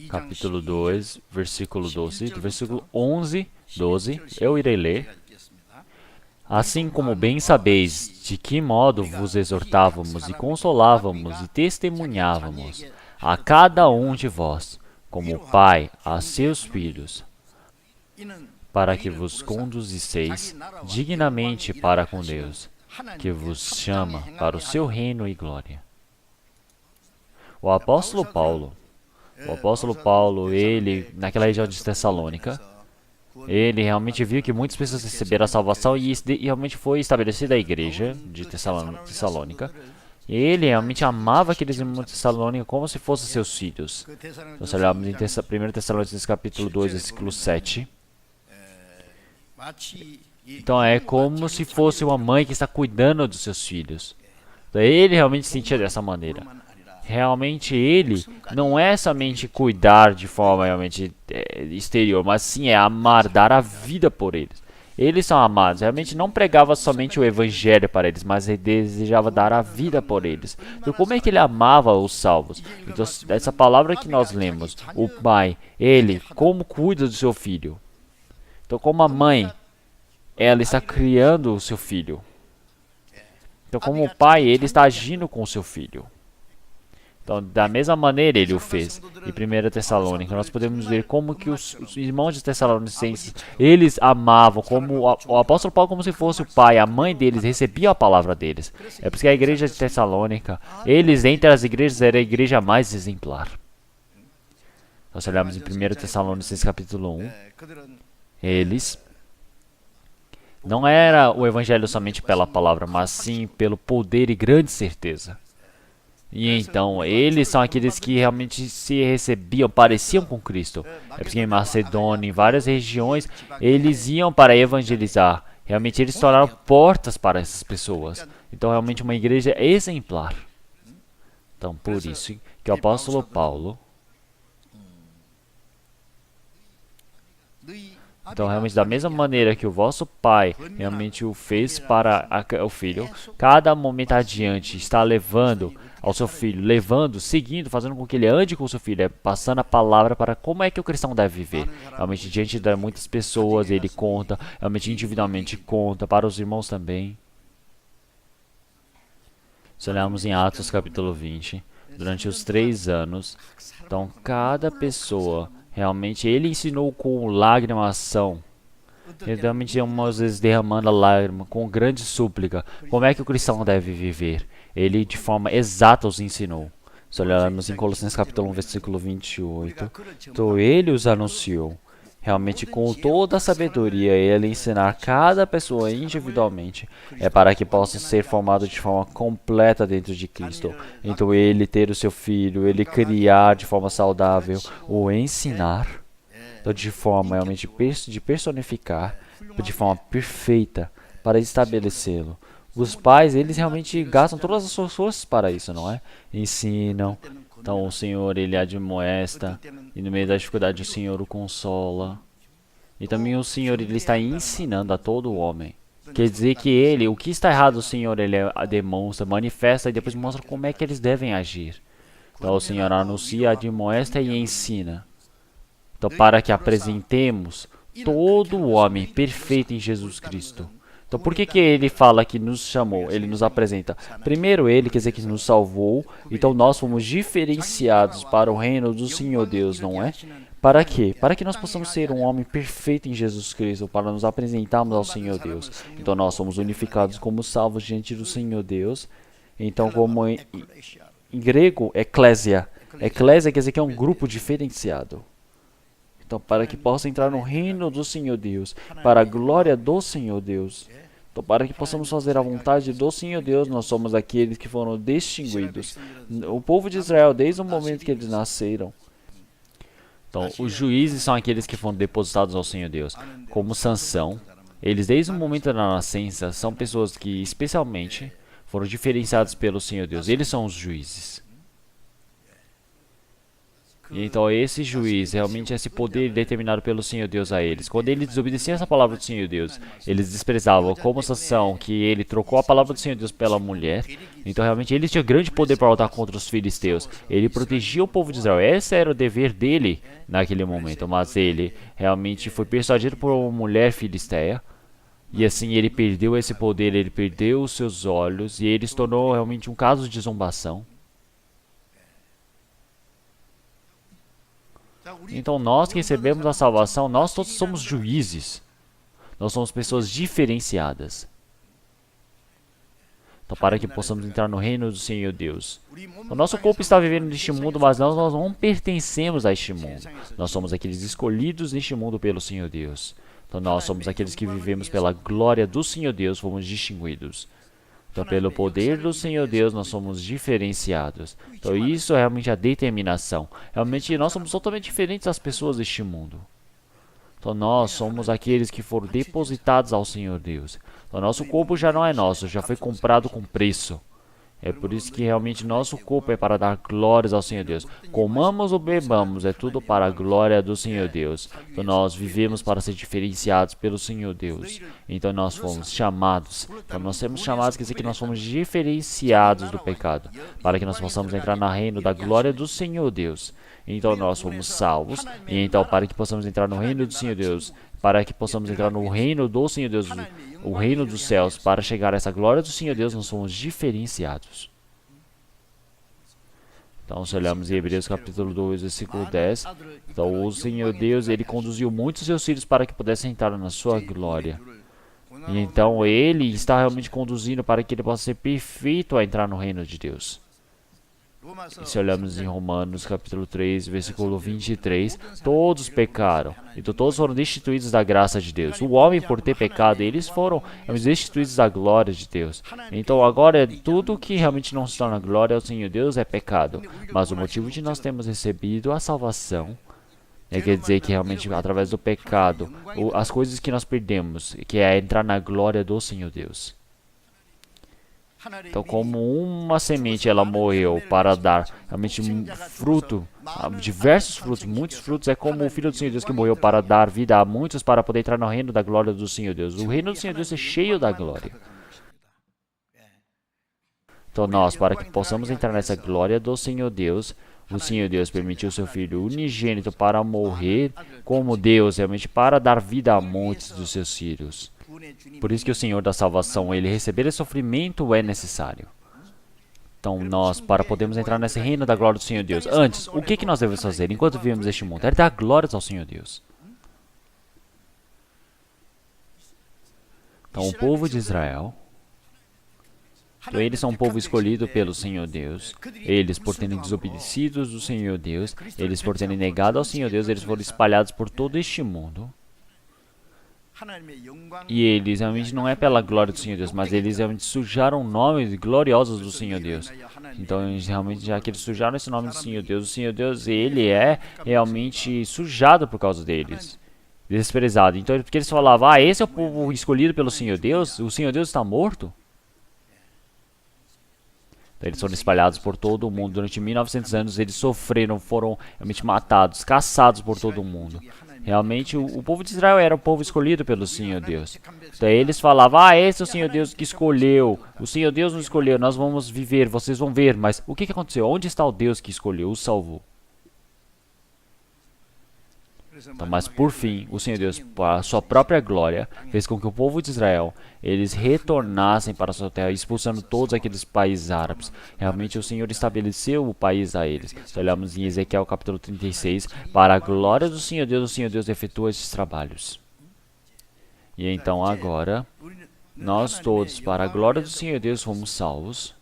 Capítulo 2, versículo 12, do versículo 11, 12, eu irei ler. Assim como bem sabeis de que modo vos exortávamos e consolávamos e testemunhávamos a cada um de vós, como o Pai a seus filhos, para que vos conduzisseis dignamente para com Deus, que vos chama para o seu reino e glória. O apóstolo Paulo, ele, naquela região de Tessalônica, ele realmente viu que muitas pessoas receberam a salvação e realmente foi estabelecida a igreja de Tessalônica. E ele realmente amava aqueles irmãos de Tessalônica como se fossem seus filhos. Nós olhamos em 1 Tessalonicenses capítulo 2, versículo 7. Então é como se fosse uma mãe que está cuidando dos seus filhos. Então, ele realmente sentia dessa maneira. Realmente ele não é somente cuidar de forma realmente exterior, mas sim é amar, dar a vida por eles. Eles são amados. Realmente não pregava somente o evangelho para eles, mas ele desejava dar a vida por eles. Então como é que ele amava os salvos? Então essa palavra que nós lemos, o pai, ele como cuida do seu filho. Então como a mãe, ela está criando o seu filho. Então como o pai, ele está agindo com o seu filho. Então, da mesma maneira ele o fez. Em 1 Tessalônica, nós podemos ver como que os irmãos de Tessalonicenses, eles amavam, como o apóstolo Paulo, como se fosse o pai, a mãe deles, recebia a palavra deles. É por isso que a igreja de Tessalônica, eles entre as igrejas, era a igreja mais exemplar. Nós olhamos em 1 Tessalonicenses capítulo 1, eles não era o evangelho somente pela palavra, mas sim pelo poder e grande certeza. E então, eles são aqueles que realmente se recebiam, pareciam com Cristo. É porque em Macedônia, em várias regiões, eles iam para evangelizar. Realmente, eles se tornaram portas para essas pessoas. Então, realmente, uma igreja exemplar. Então, por isso que o apóstolo Paulo... Então, realmente, da mesma maneira que o vosso pai realmente o fez para o filho, cada momento adiante está levando ao seu filho, seguindo, fazendo com que ele ande com o seu filho, passando a palavra para como é que o cristão deve viver. Realmente, diante de muitas pessoas, ele conta, realmente individualmente conta, para os irmãos também. Se olharmos em Atos capítulo 20, durante os 3 anos, então cada pessoa... Realmente, ele ensinou com lágrimação. Ele realmente, umas vezes, derramando a lágrima, com grande súplica. Como é que o cristão deve viver? Ele, de forma exata, os ensinou. Se olharmos em Colossenses capítulo 1, versículo 28. Então, ele os anunciou. Realmente, com toda a sabedoria, ele ensinar cada pessoa individualmente, é para que possa ser formado de forma completa dentro de Cristo. Então, ele ter o seu filho, ele criar de forma saudável, o ensinar, então, de forma realmente de personificar, de forma perfeita, para estabelecê-lo. Os pais, eles realmente gastam todas as suas forças para isso, não é? Ensinam. Então o Senhor, ele admoesta, e no meio da dificuldade o Senhor o consola. E também o Senhor, ele está ensinando a todo homem. Quer dizer que ele, o que está errado, o Senhor, ele demonstra, manifesta e depois mostra como é que eles devem agir. Então o Senhor anuncia, admoesta e ensina. Então para que apresentemos todo o homem perfeito em Jesus Cristo. Então, por que ele fala que nos chamou? Ele nos apresenta. Primeiro, ele quer dizer que nos salvou. Então, nós fomos diferenciados para o reino do Senhor Deus, não é? Para quê? Para que nós possamos ser um homem perfeito em Jesus Cristo, para nos apresentarmos ao Senhor Deus. Então, nós somos unificados como salvos diante do Senhor Deus. Então, como em grego, eclésia. Eclésia quer dizer que é um grupo diferenciado. Então, para que possa entrar no reino do Senhor Deus, para a glória do Senhor Deus. Então, para que possamos fazer a vontade do Senhor Deus, nós somos aqueles que foram distinguidos. O povo de Israel, desde o momento que eles nasceram. Então, os juízes são aqueles que foram depositados ao Senhor Deus. Como Sansão, eles desde o momento da nascença são pessoas que especialmente foram diferenciadas pelo Senhor Deus. Eles são os juízes. E então esse juiz, realmente esse poder determinado pelo Senhor Deus a eles. Quando eles desobedeciam essa palavra do Senhor Deus, eles desprezavam, como Sansão, que ele trocou a palavra do Senhor Deus pela mulher. Então realmente ele tinha grande poder para lutar contra os filisteus. Ele protegia o povo de Israel. Esse era o dever dele naquele momento. Mas ele realmente foi persuadido por uma mulher filisteia. E assim ele perdeu esse poder, ele perdeu os seus olhos. E ele se tornou realmente um caso de zombação. Então nós que recebemos a salvação, nós todos somos juízes. Nós somos pessoas diferenciadas. Então, para que possamos entrar no reino do Senhor Deus. O nosso corpo está vivendo neste mundo, mas nós não pertencemos a este mundo. Nós somos aqueles escolhidos neste mundo pelo Senhor Deus. Então, nós somos aqueles que vivemos pela glória do Senhor Deus, fomos distinguidos. Então, pelo poder do Senhor Deus, nós somos diferenciados. Então, isso é realmente a determinação. Realmente, nós somos totalmente diferentes das pessoas deste mundo. Então, nós somos aqueles que foram depositados ao Senhor Deus. Então, nosso corpo já não é nosso, já foi comprado com preço. É por isso que realmente nosso corpo é para dar glórias ao Senhor Deus. Comamos ou bebamos, é tudo para a glória do Senhor Deus. Então nós vivemos para ser diferenciados pelo Senhor Deus. Então nós fomos chamados. Então nós temos chamados, quer dizer que nós fomos diferenciados do pecado. Para que nós possamos entrar no reino da glória do Senhor Deus. Então nós fomos salvos. E então para que possamos entrar no reino do Senhor Deus, para que possamos entrar no reino do Senhor Deus, o reino dos céus, para chegar a essa glória do Senhor Deus, nós somos diferenciados. Então, se olharmos em Hebreus capítulo 2, versículo 10, então o Senhor Deus, ele conduziu muitos seus filhos para que pudessem entrar na sua glória. E então ele está realmente conduzindo para que ele possa ser perfeito a entrar no reino de Deus. E se olharmos em Romanos capítulo 3, versículo 23, todos pecaram, então todos foram destituídos da graça de Deus. O homem, por ter pecado, eles foram destituídos da glória de Deus. Então agora, tudo que realmente não se torna glória ao Senhor Deus é pecado. Mas o motivo de nós termos recebido a salvação quer dizer que realmente através do pecado, as coisas que nós perdemos, que é entrar na glória do Senhor Deus. Então, como uma semente ela morreu para dar realmente fruto, diversos frutos, muitos frutos, é como o Filho do Senhor Deus que morreu para dar vida a muitos para poder entrar no reino da glória do Senhor Deus. O reino do Senhor Deus é cheio da glória. Então, nós, para que possamos entrar nessa glória do Senhor Deus, o Senhor Deus permitiu seu Filho unigênito para morrer como Deus, realmente para dar vida a muitos dos seus filhos. Por isso que o Senhor da salvação, ele receber esse sofrimento é necessário. Então nós, para podermos entrar nesse reino da glória do Senhor Deus, antes, o que nós devemos fazer enquanto vivemos este mundo? É dar glórias ao Senhor Deus. Então o povo de Israel, então, eles são um povo escolhido pelo Senhor Deus. Eles, por terem desobedecido do Senhor Deus, eles, por terem negado ao Senhor Deus, eles foram espalhados por todo este mundo. E eles realmente não é pela glória do Senhor Deus, mas eles realmente sujaram nomes gloriosos do Senhor Deus. Então, realmente, já que eles sujaram esse nome do Senhor Deus, o Senhor Deus, ele é realmente sujado por causa deles. Desprezado. Então, porque eles falavam, esse é o povo escolhido pelo Senhor Deus, o Senhor Deus está morto? Então, eles foram espalhados por todo o mundo. Durante 1900 anos, eles sofreram, foram realmente matados, caçados por todo o mundo. Realmente, o povo de Israel era o povo escolhido pelo Senhor Deus. Então, eles falavam, esse é o Senhor Deus que escolheu. O Senhor Deus nos escolheu, nós vamos viver, vocês vão ver. Mas o que aconteceu? Onde está o Deus que escolheu, o salvou? Então, mas por fim, o Senhor Deus, para a sua própria glória, fez com que o povo de Israel, eles retornassem para a sua terra, expulsando todos aqueles países árabes. Realmente o Senhor estabeleceu o país a eles. Se olharmos em Ezequiel capítulo 36, para a glória do Senhor Deus efetua esses trabalhos. E então agora, nós todos, para a glória do Senhor Deus, fomos salvos.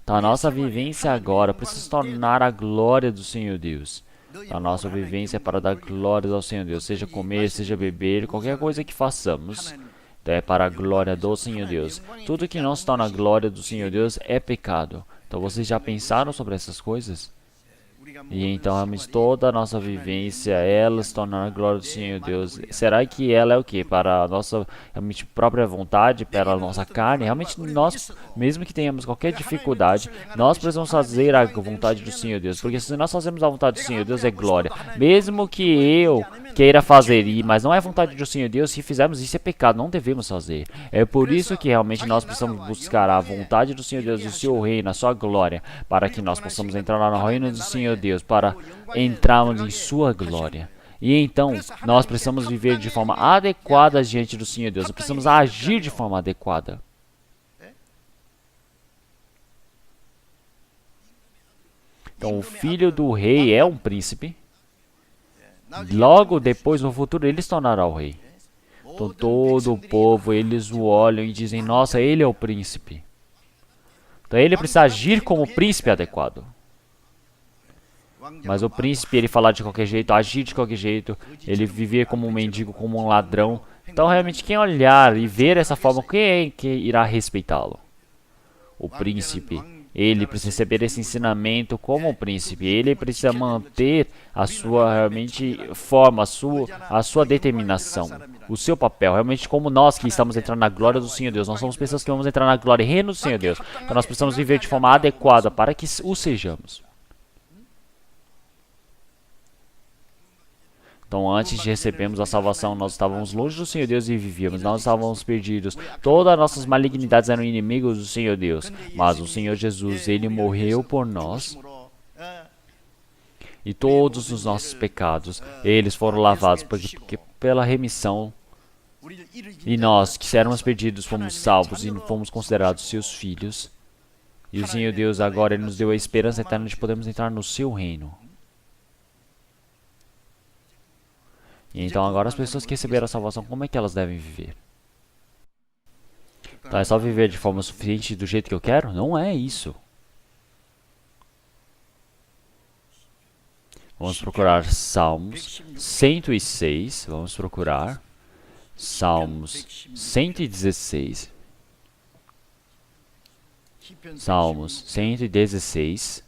Então a nossa vivência agora precisa se tornar a glória do Senhor Deus. A nossa vivência é para dar glórias ao Senhor Deus, seja comer, seja beber, qualquer coisa que façamos, é para a glória do Senhor Deus. Tudo que não está na glória do Senhor Deus é pecado. Então vocês já pensaram sobre essas coisas? E então realmente toda a nossa vivência, ela se torna a glória do Senhor Deus. Será que ela é o quê? Para a nossa realmente própria vontade, para a nossa carne? Realmente nós, mesmo que tenhamos qualquer dificuldade, nós precisamos fazer a vontade do Senhor Deus. Porque se nós fazemos a vontade do Senhor Deus é glória. Mesmo que eu queira fazer, mas não é a vontade do Senhor Deus, se fizermos isso é pecado, não devemos fazer. É por isso que realmente nós precisamos buscar a vontade do Senhor Deus, o seu reino, a sua glória, para que nós possamos entrar lá no reino do Senhor Deus, para entrarmos em sua glória. E então, nós precisamos viver de forma adequada diante do Senhor Deus, nós precisamos agir de forma adequada. Então, o filho do rei é um príncipe. Logo depois, no futuro, ele se tornará o rei. Então, todo o povo, eles o olham e dizem, nossa, ele é o príncipe. Então ele precisa agir como o príncipe adequado. Mas o príncipe, ele falar de qualquer jeito, agir de qualquer jeito, ele viver como um mendigo, como um ladrão. Então realmente quem olhar e ver essa forma, quem é que irá respeitá-lo? O príncipe. Ele precisa receber esse ensinamento como o príncipe. Ele precisa manter a sua realmente forma, a sua determinação, o seu papel. Realmente como nós que estamos entrando na glória do Senhor Deus. Nós somos pessoas que vamos entrar na glória e reino do Senhor Deus. Então nós precisamos viver de forma adequada para que o sejamos. Então, antes de recebermos a salvação, nós estávamos longe do Senhor Deus e vivíamos. Nós estávamos perdidos. Todas as nossas malignidades eram inimigos do Senhor Deus. Mas o Senhor Jesus, Ele morreu por nós. E todos os nossos pecados, eles foram lavados porque pela remissão. E nós, que éramos perdidos, fomos salvos e fomos considerados seus filhos. E o Senhor Deus agora Ele nos deu a esperança eterna de podermos entrar no seu reino. E então agora as pessoas que receberam a salvação, como é que elas devem viver? Então é só viver de forma suficiente do jeito que eu quero? Não é isso. Vamos procurar Salmos 106. Vamos procurar Salmos 116. Salmos 116.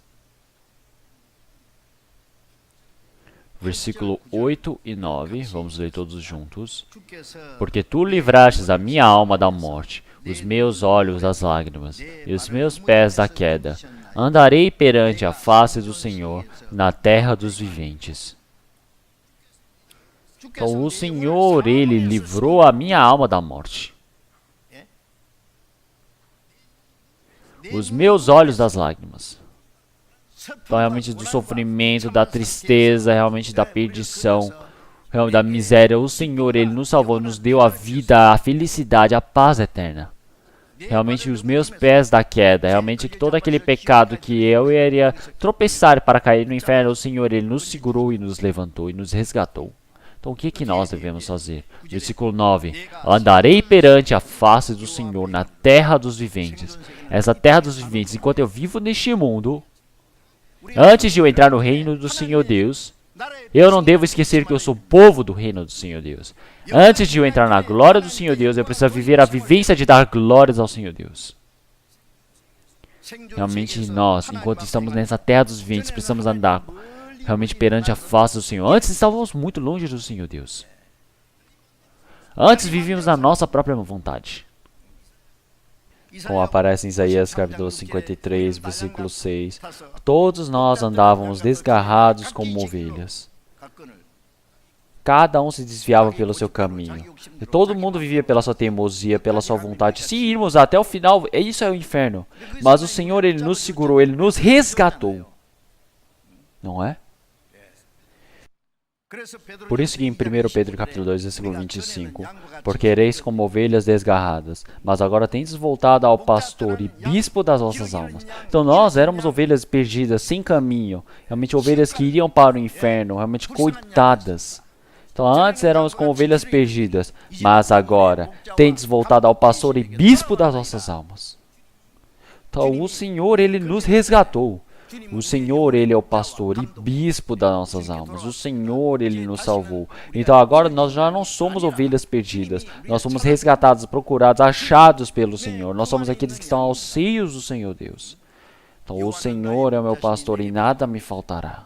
Versículo 8 e 9, vamos ler todos juntos. Porque tu livrastes a minha alma da morte, os meus olhos das lágrimas, e os meus pés da queda. Andarei perante a face do Senhor, na terra dos viventes. Então o Senhor, Ele livrou a minha alma da morte. Os meus olhos das lágrimas. Então, realmente, do sofrimento, da tristeza, realmente da perdição, da miséria. O Senhor, Ele nos salvou, nos deu a vida, a felicidade, a paz eterna. Realmente, os meus pés da queda, realmente, que todo aquele pecado que eu iria tropeçar para cair no inferno, o Senhor, Ele nos segurou e nos levantou e nos resgatou. Então, o que que nós devemos fazer? Versículo 9. Andarei perante a face do Senhor na terra dos viventes. Essa terra dos viventes, enquanto eu vivo neste mundo, antes de eu entrar no reino do Senhor Deus, eu não devo esquecer que eu sou povo do reino do Senhor Deus. Antes de eu entrar na glória do Senhor Deus, eu preciso viver a vivência de dar glórias ao Senhor Deus. Realmente nós, enquanto estamos nessa terra dos viventes, precisamos andar realmente perante a face do Senhor. Antes estávamos muito longe do Senhor Deus. Antes vivíamos na nossa própria vontade. Como aparece em Isaías capítulo 53, versículo 6. Todos nós andávamos desgarrados como ovelhas. Cada um se desviava pelo seu caminho. E todo mundo vivia pela sua teimosia, pela sua vontade. Se irmos até o final, isso é o inferno. Mas o Senhor, Ele nos segurou, Ele nos resgatou. Não é? Por isso que em 1 Pedro capítulo 2, versículo 25, porque ereis como ovelhas desgarradas, mas agora tendes voltado ao pastor e bispo das vossas almas. Então nós éramos ovelhas perdidas, sem caminho, realmente ovelhas que iriam para o inferno, realmente coitadas. Então antes éramos como ovelhas perdidas, mas agora tendes voltado ao pastor e bispo das vossas almas. Então o Senhor, Ele nos resgatou. O Senhor, Ele é o pastor e bispo das nossas almas. O Senhor, Ele nos salvou. Então agora nós já não somos ovelhas perdidas. Nós somos resgatados, procurados, achados pelo Senhor. Nós somos aqueles que estão aos seios do Senhor Deus. Então o Senhor é o meu pastor e nada me faltará.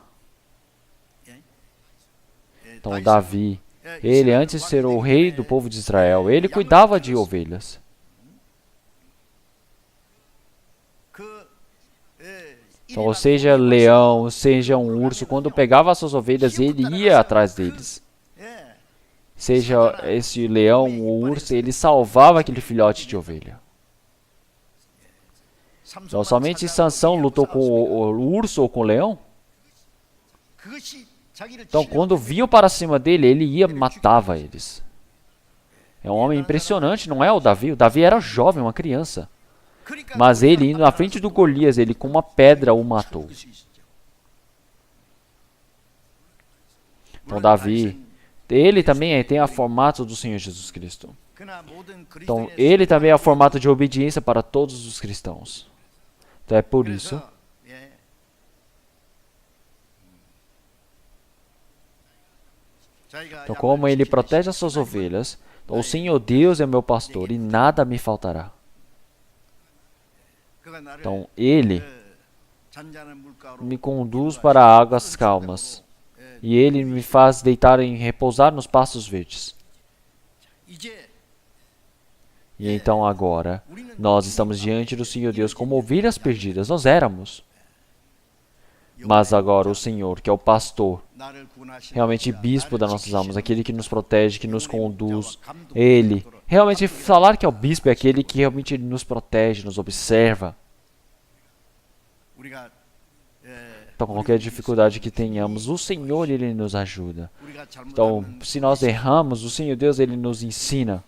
Então Davi, ele antes de ser o rei do povo de Israel, ele cuidava de ovelhas. Então, seja leão, seja um urso, quando pegava as suas ovelhas, ele ia atrás deles. Seja esse leão ou urso, ele salvava aquele filhote de ovelha. Então, somente Sansão lutou com o urso ou com o leão? Então, quando vinham para cima dele, ele ia e matava eles. É um homem impressionante, não é o Davi? O Davi era jovem, uma criança. Mas ele, indo na frente do Golias, ele com uma pedra o matou. Então Davi, ele também tem a formato do Senhor Jesus Cristo. Então ele também é o formato de obediência para todos os cristãos. Então é por isso então, como ele protege as suas ovelhas, então, o Senhor Deus é meu pastor e nada me faltará. Então, ele me conduz para águas calmas e ele me faz deitar e repousar nos pastos verdes. E então agora, nós estamos diante do Senhor Deus como ovelhas perdidas, nós éramos. Mas agora o Senhor, que é o pastor, realmente bispo das nossas almas, aquele que nos protege, que nos conduz, ele, realmente falar que é o bispo é aquele que realmente nos protege, nos observa. Então, qualquer dificuldade que tenhamos, o Senhor, ele nos ajuda. Então, se nós erramos, o Senhor Deus, ele nos ensina.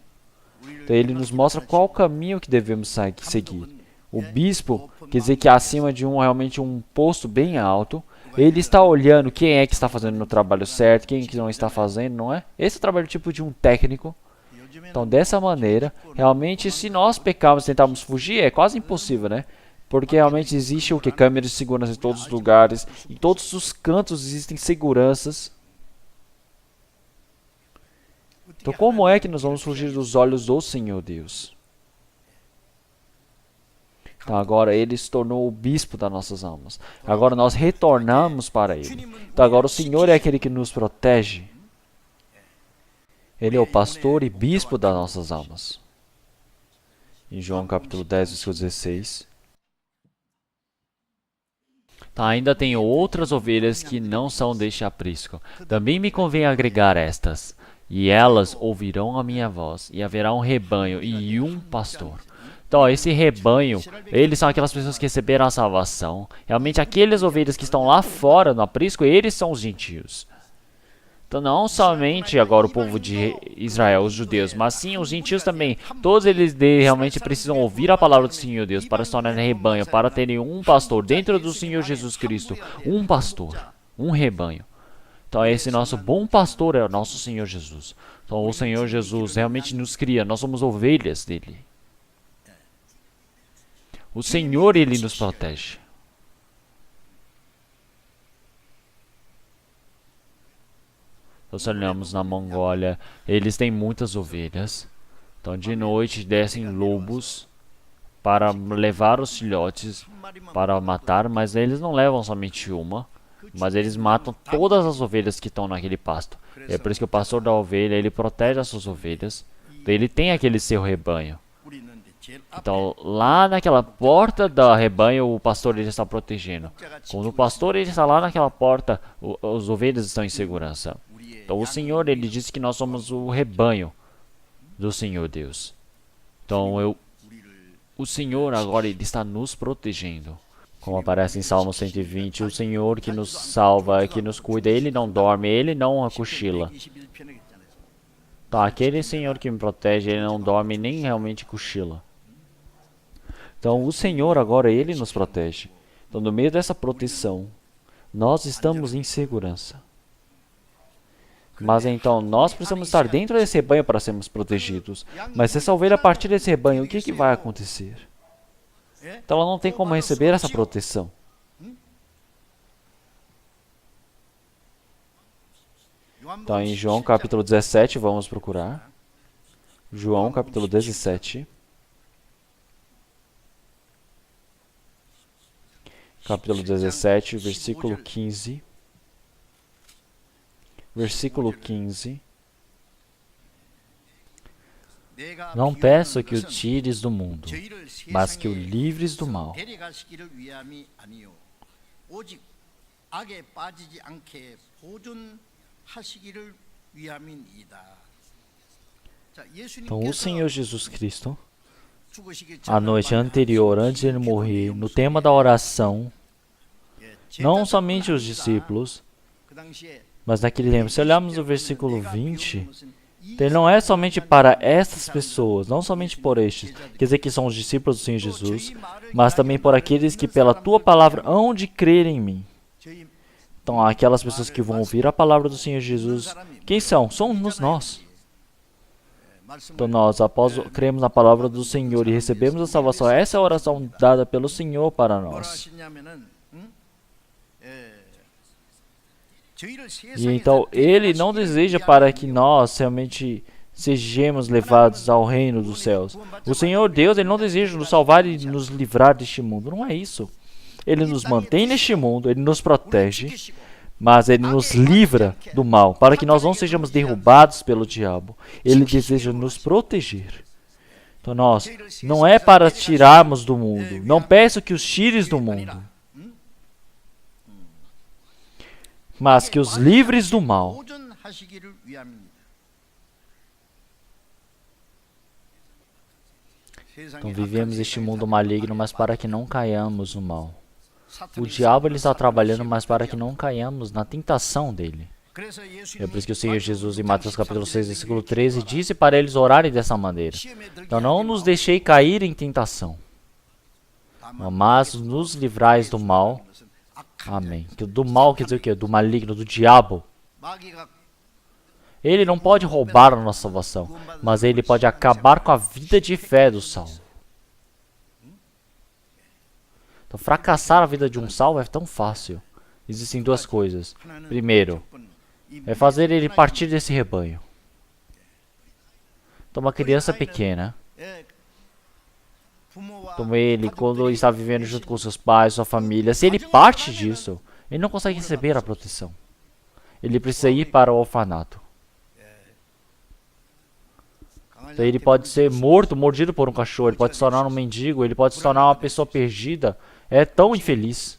Então, ele nos mostra qual o caminho que devemos seguir. O bispo, quer dizer que acima de realmente um posto bem alto, ele está olhando quem é que está fazendo o trabalho certo, quem é que não está fazendo, não é? Esse é o trabalho tipo de um técnico. Então, dessa maneira, realmente, se nós pecarmos e tentarmos fugir, é quase impossível, né? Porque realmente existe o que? Câmeras de segurança em todos os lugares, em todos os cantos existem seguranças. Então, como é que nós vamos fugir dos olhos do Senhor Deus? Então, agora ele se tornou o bispo das nossas almas. Agora nós retornamos para ele. Então, agora o Senhor é aquele que nos protege. Ele é o pastor e bispo das nossas almas. Em João capítulo 10, versículo 16. Então, ainda tenho outras ovelhas que não são deste aprisco. Também me convém agregar estas. E elas ouvirão a minha voz. E haverá um rebanho e um pastor. Então, esse rebanho, eles são aquelas pessoas que receberam a salvação. Realmente, aqueles ovelhas que estão lá fora no aprisco, eles são os gentios. Então, não somente agora o povo de Israel, os judeus, mas sim os gentios também. Todos eles realmente precisam ouvir a palavra do Senhor Deus para se tornarem rebanho, para terem um pastor dentro do Senhor Jesus Cristo. Um pastor, um rebanho. Então, esse nosso bom pastor é o nosso Senhor Jesus. Então, o Senhor Jesus realmente nos cria, nós somos ovelhas dele. O Senhor, ele nos protege. Nós olhamos na Mongólia, eles têm muitas ovelhas. Então, de noite, descem lobos para levar os filhotes, para matar, mas eles não levam somente uma, mas eles matam todas as ovelhas que estão naquele pasto. É por isso que o pastor da ovelha, ele protege as suas ovelhas. Então, ele tem aquele seu rebanho. Então, lá naquela porta do rebanho, o pastor ele está protegendo. Quando o pastor ele está lá naquela porta, as ovelhas estão em segurança. Então, o Senhor ele disse que nós somos o rebanho do Senhor Deus. Então, o Senhor agora ele está nos protegendo. Como aparece em Salmo 120, o Senhor que nos salva, que nos cuida, ele não dorme, ele não cochila. Então, aquele Senhor que me protege, ele não dorme nem realmente cochila. Então, o Senhor agora, ele nos protege. Então, no meio dessa proteção, nós estamos em segurança. Mas então, nós precisamos estar dentro desse rebanho para sermos protegidos. Mas se essa ovelha partir desse rebanho, o que vai acontecer? Então, ela não tem como receber essa proteção. Então, em João capítulo 17, vamos procurar. João capítulo 17. Capítulo 17, versículo 15. Versículo 15. Não peço que o tires do mundo, mas que o livres do mal. Então, o Senhor Jesus Cristo, a noite anterior, antes de ele morrer, no tema da oração, não somente os discípulos, mas naquele tempo, se olharmos o versículo 20, ele não é somente para essas pessoas, não somente por estes, quer dizer que são os discípulos do Senhor Jesus, mas também por aqueles que pela tua palavra hão de crer em mim. Então, aquelas pessoas que vão ouvir a palavra do Senhor Jesus, quem são? Somos nós. Então nós, após cremos na palavra do Senhor e recebemos a salvação, essa é a oração dada pelo Senhor para nós. E então Ele não deseja para que nós realmente sejamos levados ao reino dos céus. O Senhor Deus, Ele não deseja nos salvar e nos livrar deste mundo. Não é isso. Ele nos mantém neste mundo, Ele nos protege, mas Ele nos livra do mal, para que nós não sejamos derrubados pelo diabo. Ele deseja nos proteger. Então nós, não é para tirarmos do mundo. Não peço que os tires do mundo, mas que os livres do mal. Então vivemos este mundo maligno, mas para que não caiamos no mal. O diabo ele está trabalhando, mas para que não caiamos na tentação dele. É por isso que o Senhor Jesus, em Mateus capítulo 6, versículo 13, disse para eles orarem dessa maneira. Então não nos deixei cair em tentação, mas nos livrais do mal. Amém. Do mal quer dizer o quê? Do maligno, do diabo. Ele não pode roubar a nossa salvação, mas ele pode acabar com a vida de fé do salvo. Então, fracassar a vida de um salvo é tão fácil. Existem duas coisas. Primeiro, é fazer ele partir desse rebanho. Então, uma criança pequena, então ele, quando está vivendo junto com seus pais, sua família, se ele parte disso, ele não consegue receber a proteção. Ele precisa ir para o orfanato. Então, ele pode ser mordido por um cachorro, ele pode se tornar um mendigo, ele pode se tornar uma pessoa perdida. É tão infeliz.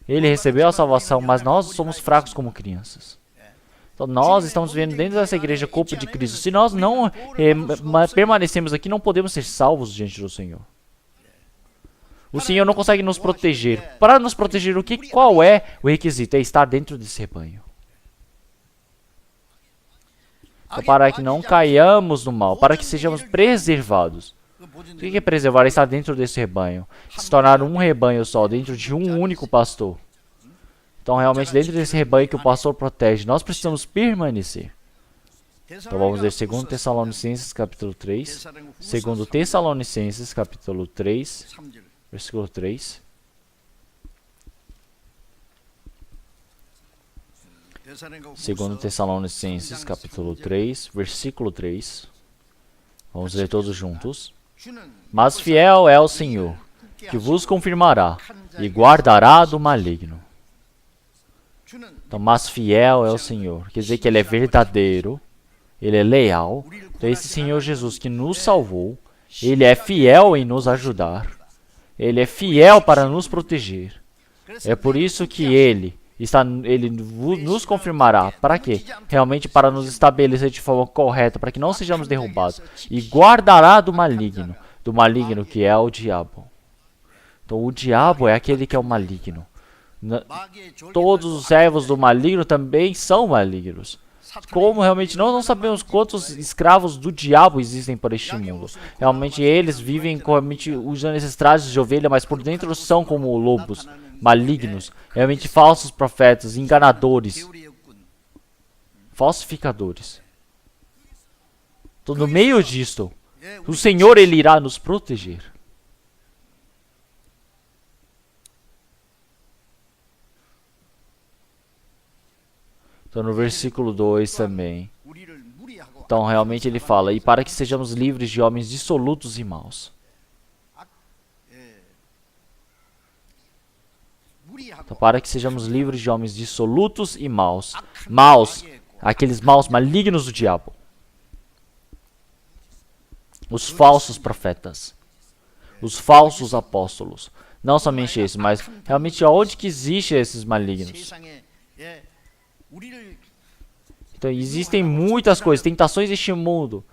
Ele recebeu a salvação, mas nós somos fracos como crianças. Então nós estamos vivendo dentro dessa igreja, corpo de Cristo. Se nós não permanecemos aqui, não podemos ser salvos diante do Senhor. O Senhor não consegue nos proteger. Para nos proteger, qual é o requisito? É estar dentro desse rebanho. Então, para que não caiamos no mal, para que sejamos preservados. O que é preservar? É estar dentro desse rebanho. Se tornar um rebanho só, dentro de um único pastor. Então, realmente, dentro desse rebanho que o pastor protege, nós precisamos permanecer. Então, vamos ver 2 Tessalonicenses, capítulo 3. 2 Tessalonicenses, capítulo 3, versículo 3. 2 Tessalonicenses, capítulo 3, versículo 3. Vamos ler todos juntos. Mas fiel é o Senhor, que vos confirmará e guardará do maligno. Então, mas fiel é o Senhor, quer dizer que Ele é verdadeiro, Ele é leal. Então, esse Senhor Jesus que nos salvou, Ele é fiel em nos ajudar, Ele é fiel para nos proteger. É por isso que Ele nos confirmará. Para quê? Realmente para nos estabelecer de forma correta, para que não sejamos derrubados. E guardará do maligno que é o diabo. Então o diabo é aquele que é o maligno. Todos os servos do maligno também são malignos. Como realmente nós não sabemos quantos escravos do diabo existem por este mundo. Realmente eles vivem realmente usando esses trajes de ovelha, mas por dentro são como lobos malignos, realmente falsos profetas, enganadores, falsificadores. Então, no meio disto, o Senhor Ele irá nos proteger. Então, no versículo 2 também. Então, realmente ele fala, e para que sejamos livres de homens dissolutos e maus. Então, para que sejamos livres de homens dissolutos e maus. Maus, aqueles maus malignos do diabo. Os falsos profetas. Os falsos apóstolos. Não somente esses, mas realmente onde que existem esses malignos? Então, existem muitas coisas, tentações deste mundo,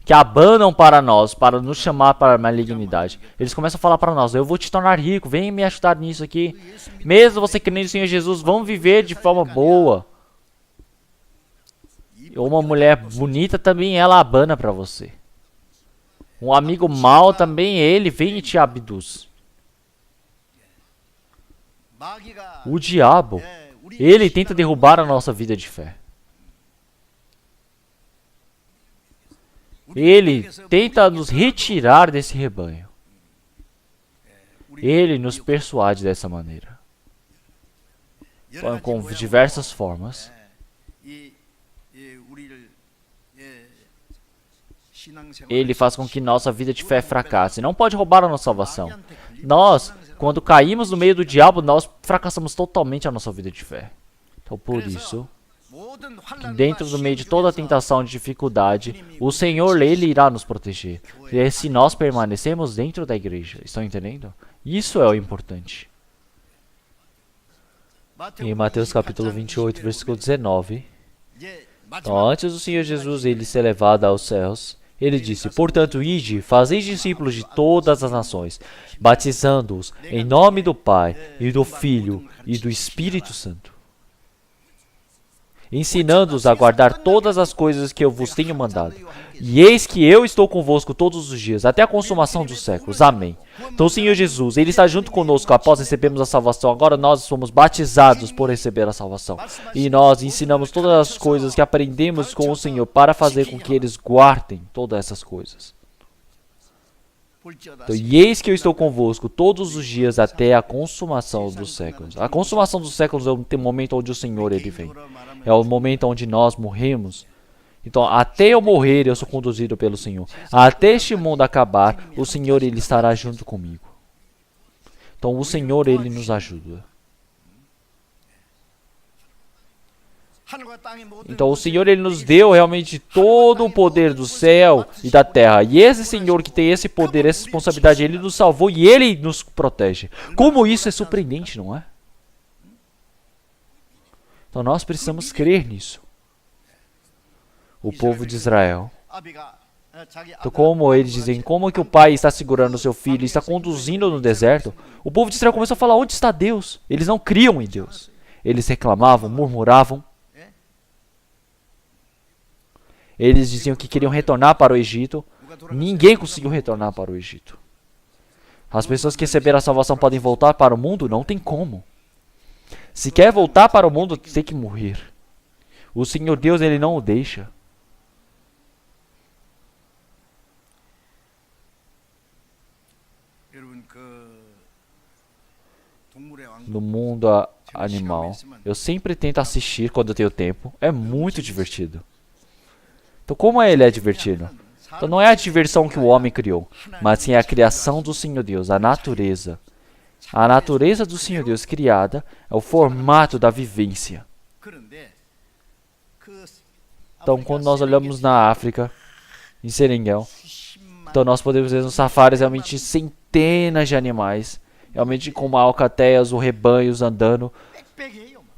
que abanam para nós, para nos chamar para a malignidade. Eles começam a falar para nós, eu vou te tornar rico, vem me ajudar nisso aqui. Mesmo você crendo no Senhor Jesus, vamos viver de forma boa. Uma mulher bonita também, ela abana para você. Um amigo mau também, ele vem e te abduz. O diabo, ele tenta derrubar a nossa vida de fé. Ele tenta nos retirar desse rebanho. Ele nos persuade dessa maneira, com diversas formas. Ele faz com que nossa vida de fé fracasse. Não pode roubar a nossa salvação. Nós, quando caímos no meio do diabo, nós fracassamos totalmente a nossa vida de fé. Então, por isso, dentro do meio de toda a tentação e dificuldade, o Senhor, Ele irá nos proteger. E se nós permanecemos dentro da igreja. Estão entendendo? Isso é o importante. Em Mateus capítulo 28, versículo 19. Então, antes do Senhor Jesus ele ser levado aos céus, ele disse: portanto, ide, fazei discípulos de todas as nações, batizando-os em nome do Pai, e do Filho, e do Espírito Santo, ensinando-os a guardar todas as coisas que eu vos tenho mandado. E eis que eu estou convosco todos os dias, até a consumação dos séculos. Amém. Então o Senhor Jesus, Ele está junto conosco após recebermos a salvação. Agora nós somos batizados por receber a salvação. E nós ensinamos todas as coisas que aprendemos com o Senhor para fazer com que eles guardem todas essas coisas. Então, e eis que eu estou convosco todos os dias até a consumação dos séculos. A consumação dos séculos é o momento onde o Senhor ele vem. É o momento onde nós morremos. Então, até eu morrer, eu sou conduzido pelo Senhor. Até este mundo acabar, o Senhor ele estará junto comigo. Então, o Senhor ele nos ajuda. Então, o Senhor ele nos deu realmente todo o poder do céu e da terra. E esse Senhor que tem esse poder, essa responsabilidade, ele nos salvou e ele nos protege. Como isso é surpreendente, não é? Então, nós precisamos crer nisso. O povo de Israel. Então, como eles dizem, como que o pai está segurando o seu filho e está conduzindo no deserto, o povo de Israel começou a falar: onde está Deus? Eles não criam em Deus. Eles reclamavam, murmuravam. Eles diziam que queriam retornar para o Egito. Ninguém conseguiu retornar para o Egito. As pessoas que receberam a salvação podem voltar para o mundo? Não tem como. Se quer voltar para o mundo, tem que morrer. O Senhor Deus, ele não o deixa. No mundo animal, eu sempre tento assistir quando eu tenho tempo. É muito divertido. Então, como ele é divertido? Então, não é a diversão que o homem criou, mas sim a criação do Senhor Deus, a natureza. A natureza do Senhor Deus criada é o formato da vivência. Então, quando nós olhamos na África, em Seringuel, então nós podemos ver nos safaris realmente centenas de animais, realmente como alcateias ou rebanhos andando,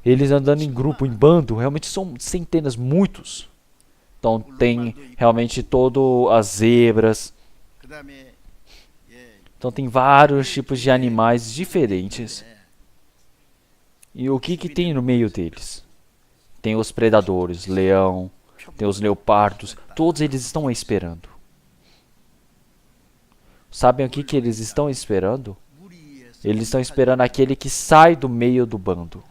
eles andando em grupo, em bando, realmente são centenas, muitos. Então tem realmente as zebras. Então tem vários tipos de animais diferentes. E o que tem no meio deles? Tem os predadores, leão, tem os leopardos, todos eles estão esperando. Sabem o que eles estão esperando? Eles estão esperando aquele que sai do meio do bando.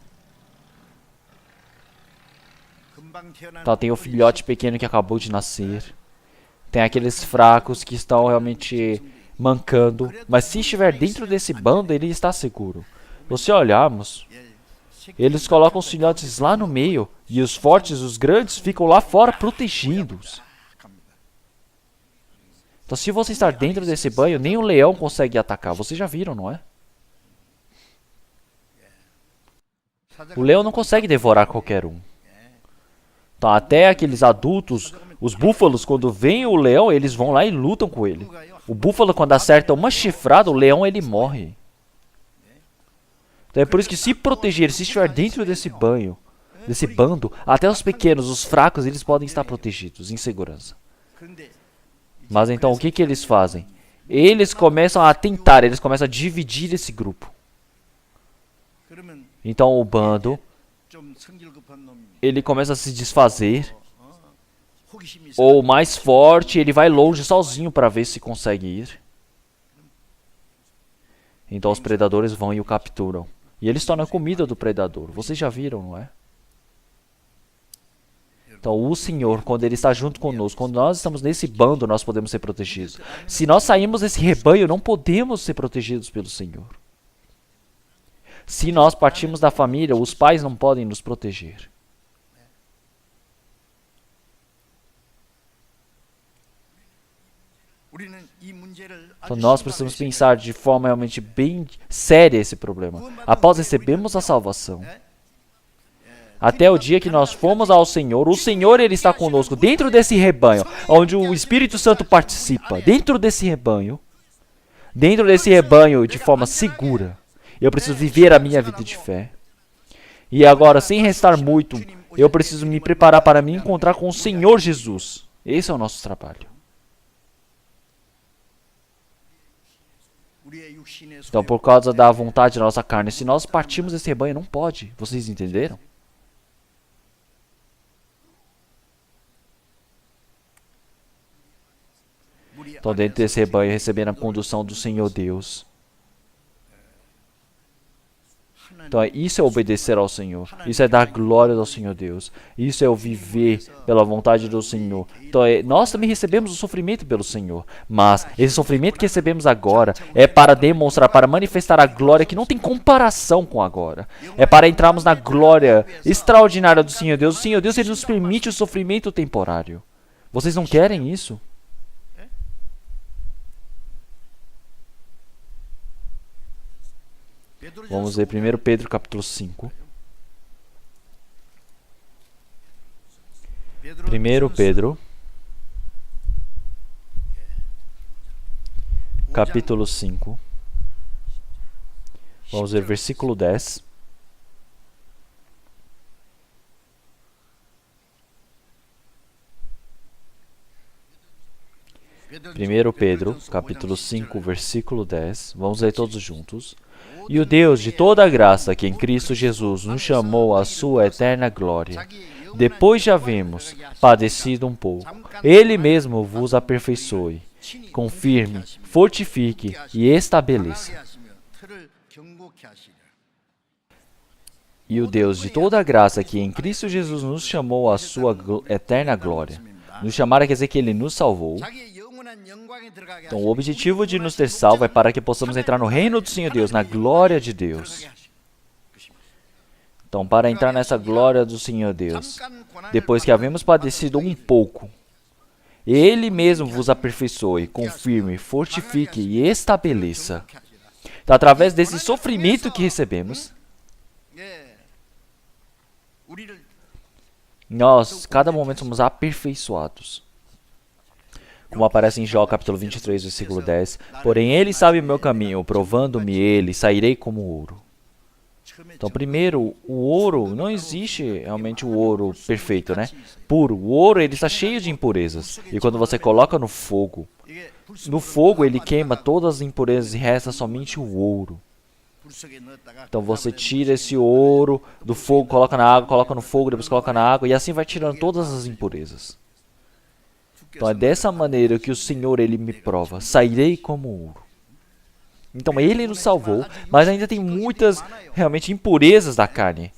Então tem o filhote pequeno que acabou de nascer. Tem aqueles fracos que estão realmente mancando. Mas se estiver dentro desse bando, ele está seguro. Se olharmos, eles colocam os filhotes lá no meio. E os fortes, os grandes, ficam lá fora protegendo-os. Então se você estar dentro desse banho, nem o leão consegue atacar. Vocês já viram, não é? O leão não consegue devorar qualquer um. Então, até aqueles adultos, os búfalos, quando vem o leão, eles vão lá e lutam com ele. O búfalo, quando acerta uma chifrada, o leão, ele morre. Então, é por isso que se proteger, se estiver dentro desse banho, desse bando, até os pequenos, os fracos, eles podem estar protegidos, em segurança. Mas então, o que eles fazem? Eles começam a tentar, eles começam a dividir esse grupo. Então, o bando, ele começa a se desfazer. Ou o mais forte, ele vai longe sozinho para ver se consegue ir. Então os predadores vão e o capturam. E eles tornam a comida do predador. Vocês já viram, não é? Então, o Senhor, quando Ele está junto conosco, quando nós estamos nesse bando, nós podemos ser protegidos. Se nós saímos desse rebanho, não podemos ser protegidos pelo Senhor. Se nós partimos da família, os pais não podem nos proteger. Então nós precisamos pensar de forma realmente bem séria esse problema. Após recebermos a salvação, até o dia que nós fomos ao Senhor, o Senhor Ele está conosco dentro desse rebanho, onde o Espírito Santo participa, dentro desse rebanho de forma segura. Eu preciso viver a minha vida de fé. E agora, sem restar muito, eu preciso me preparar para me encontrar com o Senhor Jesus. Esse é o nosso trabalho. Então, por causa da vontade da nossa carne, se nós partirmos desse rebanho, não pode. Vocês entenderam? Então, dentro desse rebanho, recebendo a condução do Senhor Deus. Então, isso é obedecer ao Senhor. Isso é dar glória ao Senhor Deus. Isso é o viver pela vontade do Senhor. Então, nós também recebemos o sofrimento pelo Senhor. Mas esse sofrimento que recebemos agora é para demonstrar, para manifestar a glória que não tem comparação com agora. É para entrarmos na glória extraordinária do Senhor Deus. O Senhor Deus, Ele nos permite o sofrimento temporário. Vocês não querem isso? Vamos ver 1 Pedro capítulo 5. 1 Pedro capítulo 5. Vamos ver versículo 10. Primeiro Pedro, capítulo 5, versículo 10. Vamos ler todos juntos. E o Deus de toda a graça, que em Cristo Jesus nos chamou à sua eterna glória, depois de havermos padecido um pouco, Ele mesmo vos aperfeiçoe, confirme, fortifique e estabeleça. E o Deus de toda a graça, que em Cristo Jesus nos chamou à sua eterna glória. Nos chamar quer dizer que Ele nos salvou. Então, o objetivo de nos ter salvo é para que possamos entrar no reino do Senhor Deus, na glória de Deus. Então, para entrar nessa glória do Senhor Deus, depois que havemos padecido um pouco, Ele mesmo vos aperfeiçoe, confirme, fortifique e estabeleça. Então, através desse sofrimento que recebemos, nós, cada momento, somos aperfeiçoados. Como aparece em Jó, capítulo 23, versículo 10. Porém, Ele sabe o meu caminho, provando-me Ele, sairei como ouro. Então, primeiro, o ouro, não existe realmente o ouro perfeito, né? Puro. O ouro, ele está cheio de impurezas. E quando você coloca no fogo ele queima todas as impurezas e resta somente o ouro. Então, você tira esse ouro do fogo, coloca na água, coloca no fogo, depois coloca na água, e assim vai tirando todas as impurezas. Então, é dessa maneira que o Senhor, Ele me prova. Sairei como ouro. Então, Ele nos salvou, mas ainda tem muitas, realmente, impurezas da carne.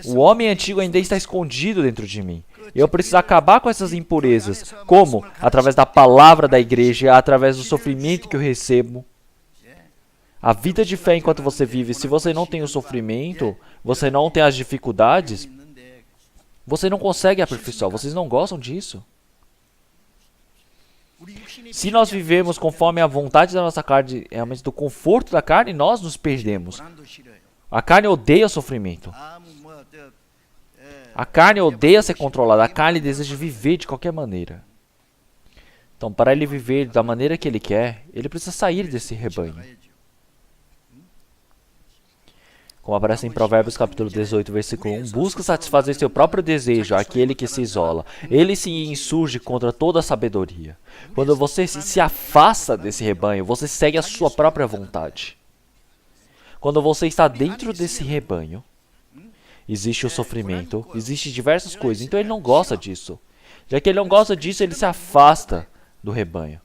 O homem antigo ainda está escondido dentro de mim. Eu preciso acabar com essas impurezas. Como? Através da palavra da igreja, através do sofrimento que eu recebo. A vida de fé enquanto você vive, se você não tem o sofrimento, você não tem as dificuldades, você não consegue aperfeiçoar. Vocês não gostam disso? Se nós vivemos conforme a vontade da nossa carne, realmente do conforto da carne, nós nos perdemos. A carne odeia sofrimento. A carne odeia ser controlada. A carne deseja viver de qualquer maneira. Então, para ele viver da maneira que ele quer, ele precisa sair desse rebanho. Como aparece em Provérbios capítulo 18, versículo 1, busca satisfazer seu próprio desejo, aquele que se isola. Ele se insurge contra toda a sabedoria. Quando você se afasta desse rebanho, você segue a sua própria vontade. Quando você está dentro desse rebanho, existe o sofrimento, existe diversas coisas, então ele não gosta disso. Já que ele não gosta disso, ele se afasta do rebanho.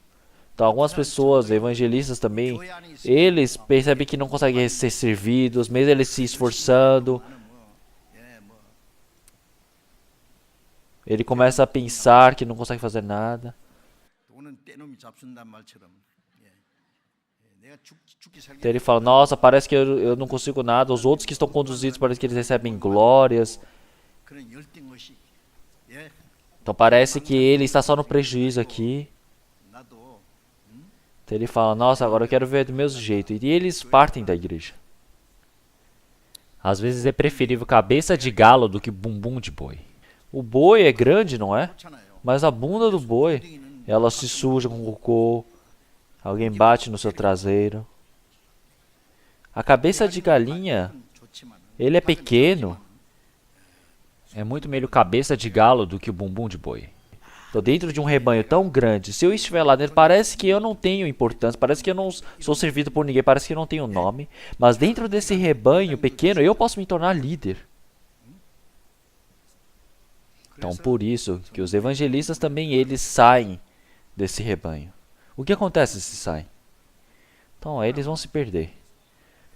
Então, algumas pessoas, evangelistas também, eles percebem que não conseguem ser servidos, mesmo eles se esforçando. Ele começa a pensar que não consegue fazer nada. Então ele fala, nossa, parece que eu não consigo nada. Os outros que estão conduzidos parece que eles recebem glórias. Então parece que ele está só no prejuízo aqui. Então ele fala, nossa, agora eu quero ver do mesmo jeito. E eles partem da igreja. Às vezes é preferível cabeça de galo do que bumbum de boi. O boi é grande, não é? Mas a bunda do boi, ela se suja com cocô. Alguém bate no seu traseiro. A cabeça de galinha, ele é pequeno. É muito melhor cabeça de galo do que o bumbum de boi. Então, dentro de um rebanho tão grande, se eu estiver lá dentro, parece que eu não tenho importância, parece que eu não sou servido por ninguém, parece que eu não tenho nome. Mas dentro desse rebanho pequeno, eu posso me tornar líder. Então, por isso que os evangelistas também, eles saem desse rebanho. O que acontece se saem? Então, eles vão se perder.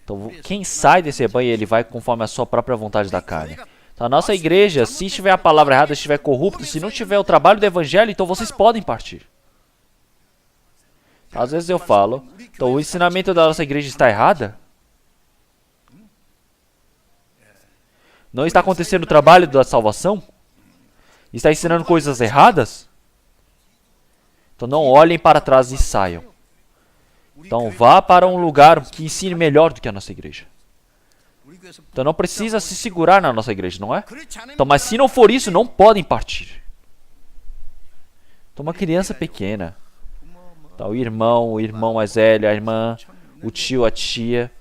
Então, quem sai desse rebanho, ele vai conforme a sua própria vontade da carne. Então, a nossa igreja, se estiver a palavra errada, se estiver corrupta, se não tiver o trabalho do evangelho, então vocês podem partir. Às vezes eu falo, então o ensinamento da nossa igreja está errado? Não está acontecendo o trabalho da salvação? Está ensinando coisas erradas? Então não olhem para trás e saiam. Então vá para um lugar que ensine melhor do que a nossa igreja. Então não precisa se segurar na nossa igreja, não é? Então, mas se não for isso, não podem partir. Então uma criança pequena. Então o irmão mais velho, a irmã, o tio, a tia.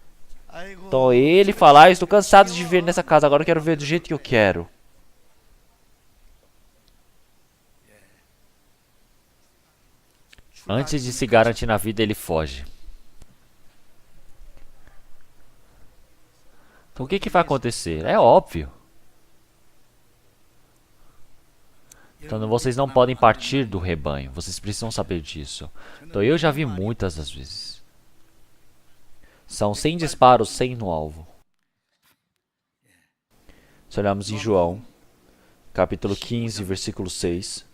Então ele fala, estou cansado de viver nessa casa, agora eu quero ver do jeito que eu quero. Antes de se garantir na vida, ele foge. Então o que vai acontecer? É óbvio. Então vocês não podem partir do rebanho. Vocês precisam saber disso. Então eu já vi muitas das vezes. São 100 disparos, 100 no alvo. Se olharmos em João, capítulo 15, versículo 6.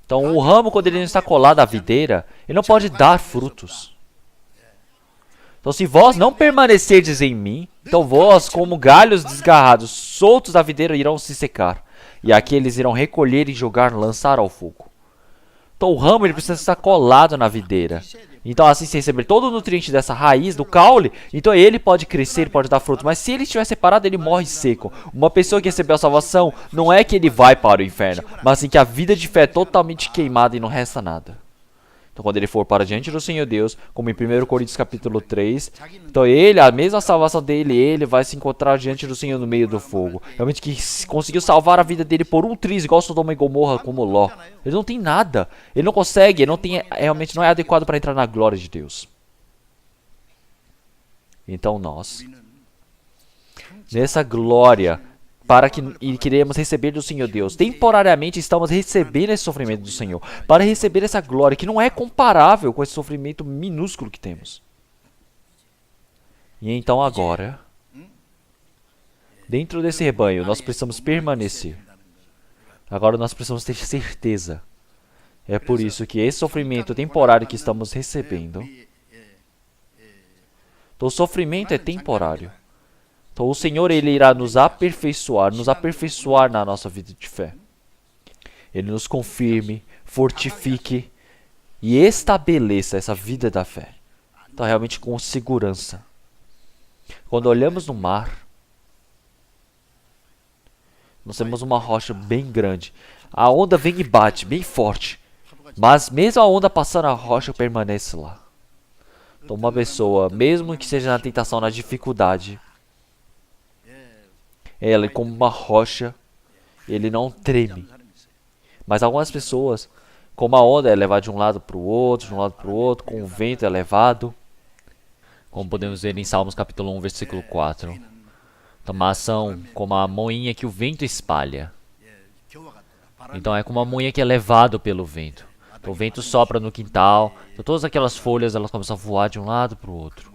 Então o ramo, quando ele não está colado à videira, ele não pode dar frutos. Então, se vós não permanecerdes em mim, então vós, como galhos desgarrados, soltos da videira, irão se secar. E aqueles irão recolher e jogar, lançar ao fogo. Então, o ramo ele precisa estar colado na videira. Então, assim, se receber todo o nutriente dessa raiz, do caule, então ele pode crescer, pode dar frutos. Mas se ele estiver separado, ele morre seco. Uma pessoa que recebeu a salvação, não é que ele vai para o inferno, mas sim que a vida de fé é totalmente queimada e não resta nada. Então, quando ele for para diante do Senhor Deus, como em 1 Coríntios capítulo 3, então ele, a mesma salvação dele, ele vai se encontrar diante do Senhor no meio do fogo. Realmente que conseguiu salvar a vida dele por um triz, igual Sodoma e Gomorra, como Ló. Ele não tem nada, ele não consegue, ele não tem, realmente não é adequado para entrar na glória de Deus. Então nós, nessa glória, para que queremos receber do Senhor Deus. Temporariamente estamos recebendo esse sofrimento do Senhor. Para receber essa glória que não é comparável com esse sofrimento minúsculo que temos. E então agora, dentro desse rebanho, nós precisamos permanecer. Agora nós precisamos ter certeza. É por isso que esse sofrimento temporário que estamos recebendo. Então o sofrimento é temporário. Então o Senhor ele irá nos aperfeiçoar na nossa vida de fé. Ele nos confirme, fortifique e estabeleça essa vida da fé. Então realmente com segurança. Quando olhamos no mar, nós temos uma rocha bem grande. A onda vem e bate, bem forte. Mas mesmo a onda passando, a rocha permanece lá. Então uma pessoa, mesmo que seja na tentação, na dificuldade, ela, como uma rocha, ele não treme. Mas algumas pessoas, como a onda é levada de um lado para o outro, com o vento é levado. Como podemos ver em Salmos capítulo 1, versículo 4. Então, uma ação como a moinha que o vento espalha. Então é como a moinha que é levado pelo vento. Então, o vento sopra no quintal, então todas aquelas folhas elas começam a voar de um lado para o outro.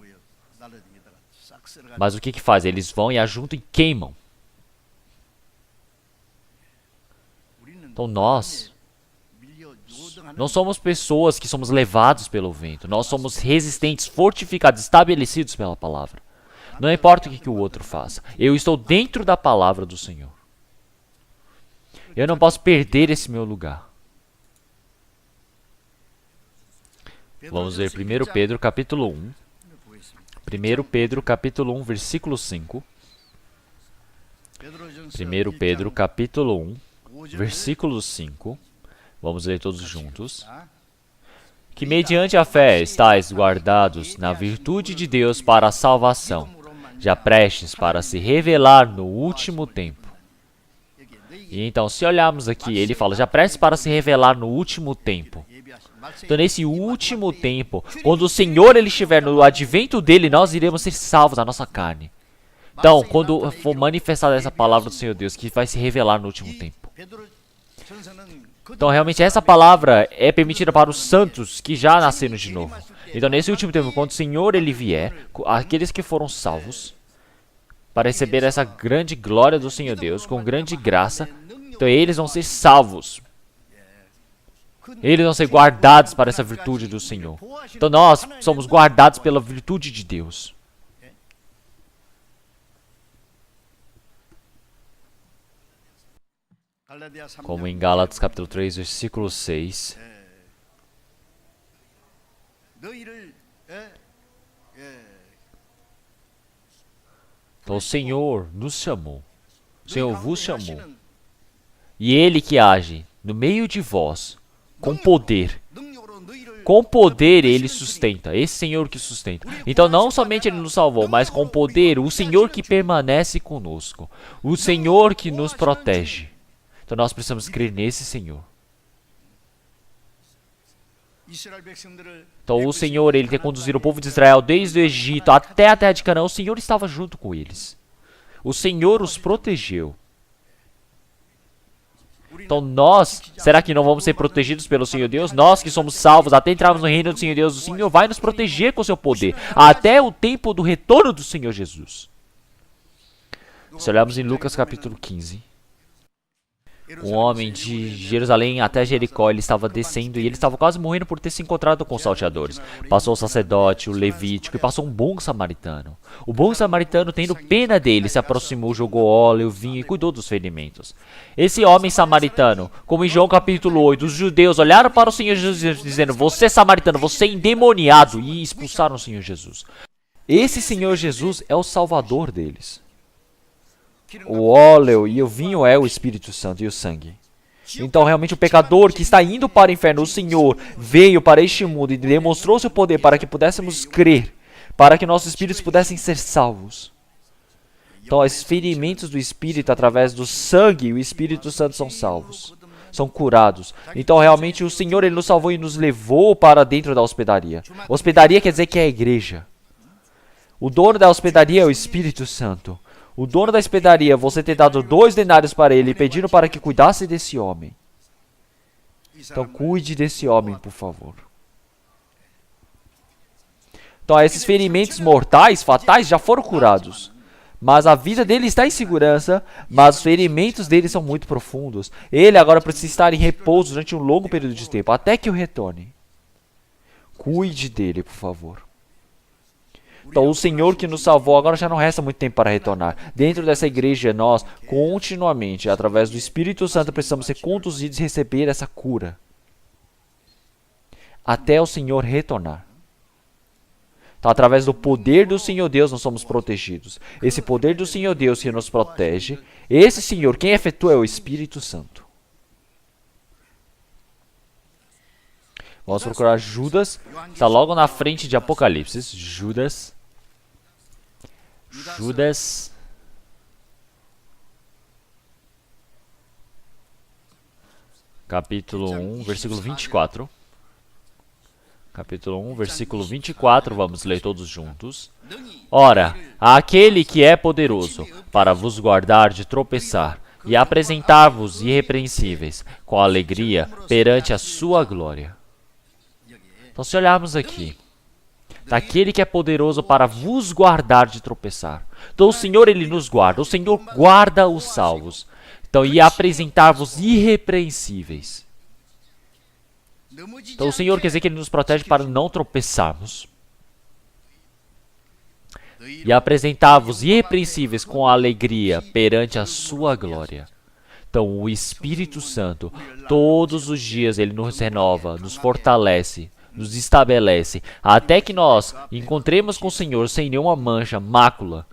Mas o que faz? Eles vão e ajuntam e queimam. Então nós não somos pessoas que somos levados pelo vento. Nós somos resistentes, fortificados, estabelecidos pela palavra. Não importa o que o outro faça. Eu estou dentro da palavra do Senhor. Eu não posso perder esse meu lugar. Vamos ver 1 Pedro capítulo 1. 1 Pedro capítulo 1, versículo 5. 1 Pedro capítulo 1, versículo 5. Vamos ler todos juntos. Que mediante a fé estáis guardados na virtude de Deus para a salvação, já prestes para se revelar no último tempo. E então, se olharmos aqui, ele fala, já prestes para se revelar no último tempo. Então, nesse último tempo, quando o Senhor ele estiver no advento dele, nós iremos ser salvos da nossa carne. Então, quando for manifestada essa palavra do Senhor Deus, que vai se revelar no último tempo. Então, realmente, essa palavra é permitida para os santos que já nasceram de novo. Então, nesse último tempo, quando o Senhor ele vier, aqueles que foram salvos, para receber essa grande glória do Senhor Deus, com grande graça, então eles vão ser salvos. Eles vão ser guardados para essa virtude do Senhor. Então, nós somos guardados pela virtude de Deus. Como em Gálatas capítulo 3, versículo 6. Então o Senhor nos chamou. O Senhor vos chamou. E Ele que age no meio de vós, com poder. Com poder Ele sustenta. Esse Senhor que sustenta. Então não somente Ele nos salvou, mas com poder, o Senhor que permanece conosco. O Senhor que nos protege. Então nós precisamos crer nesse Senhor. Então o Senhor, Ele tem conduzido o povo de Israel desde o Egito até a terra de Canaã. O Senhor estava junto com eles. O Senhor os protegeu. Então nós, será que não vamos ser protegidos pelo Senhor Deus? Nós que somos salvos, até entrarmos no reino do Senhor Deus, o Senhor vai nos proteger com o seu poder, até o tempo do retorno do Senhor Jesus. Se olharmos em Lucas capítulo 15, um homem de Jerusalém até Jericó, ele estava descendo e ele estava quase morrendo por ter se encontrado com os salteadores. Passou o sacerdote, o levítico e passou um bom samaritano. O bom samaritano, tendo pena dele, se aproximou, jogou óleo, vinho e cuidou dos ferimentos. Esse homem samaritano, como em João capítulo 8, os judeus olharam para o Senhor Jesus dizendo, você é samaritano, você é endemoniado, e expulsaram o Senhor Jesus. Esse Senhor Jesus é o Salvador deles. O óleo e o vinho é o Espírito Santo e o sangue. Então, realmente, o pecador que está indo para o inferno, o Senhor veio para este mundo e demonstrou seu poder para que pudéssemos crer, para que nossos espíritos pudessem ser salvos. Então, os ferimentos do Espírito, através do sangue e o Espírito Santo são salvos, são curados. Então, realmente, o Senhor ele nos salvou e nos levou para dentro da hospedaria. Hospedaria quer dizer que é a igreja. O dono da hospedaria é o Espírito Santo. O dono da hospedaria, você ter dado 2 denários para ele, pedindo para que cuidasse desse homem. Então, cuide desse homem, por favor. Então, esses ferimentos mortais, fatais, já foram curados. Mas a vida dele está em segurança, mas os ferimentos dele são muito profundos. Ele agora precisa estar em repouso durante um longo período de tempo, até que eu retorne. Cuide dele, por favor. Então, o Senhor que nos salvou, agora já não resta muito tempo para retornar. Dentro dessa igreja, nós, continuamente, através do Espírito Santo, precisamos ser conduzidos e receber essa cura. Até o Senhor retornar. Então, através do poder do Senhor Deus, nós somos protegidos. Esse poder do Senhor Deus que nos protege, esse Senhor, quem efetua é o Espírito Santo. Vamos procurar Judas, está logo na frente de Apocalipse. Judas, capítulo 1, versículo 24. Capítulo 1, versículo 24, vamos ler todos juntos. Ora, aquele que é poderoso para vos guardar de tropeçar e apresentar-vos irrepreensíveis com alegria perante a sua glória. Então, se olharmos aqui, daquele que é poderoso para vos guardar de tropeçar. Então, o Senhor, Ele nos guarda. O Senhor guarda os salvos. Então, e apresentar-vos irrepreensíveis. Então, o Senhor quer dizer que Ele nos protege para não tropeçarmos. E apresentar-vos irrepreensíveis com alegria perante a sua glória. Então, o Espírito Santo, todos os dias, Ele nos renova, nos fortalece, nos estabelece, até que nós encontremos com o Senhor sem nenhuma mancha, mácula.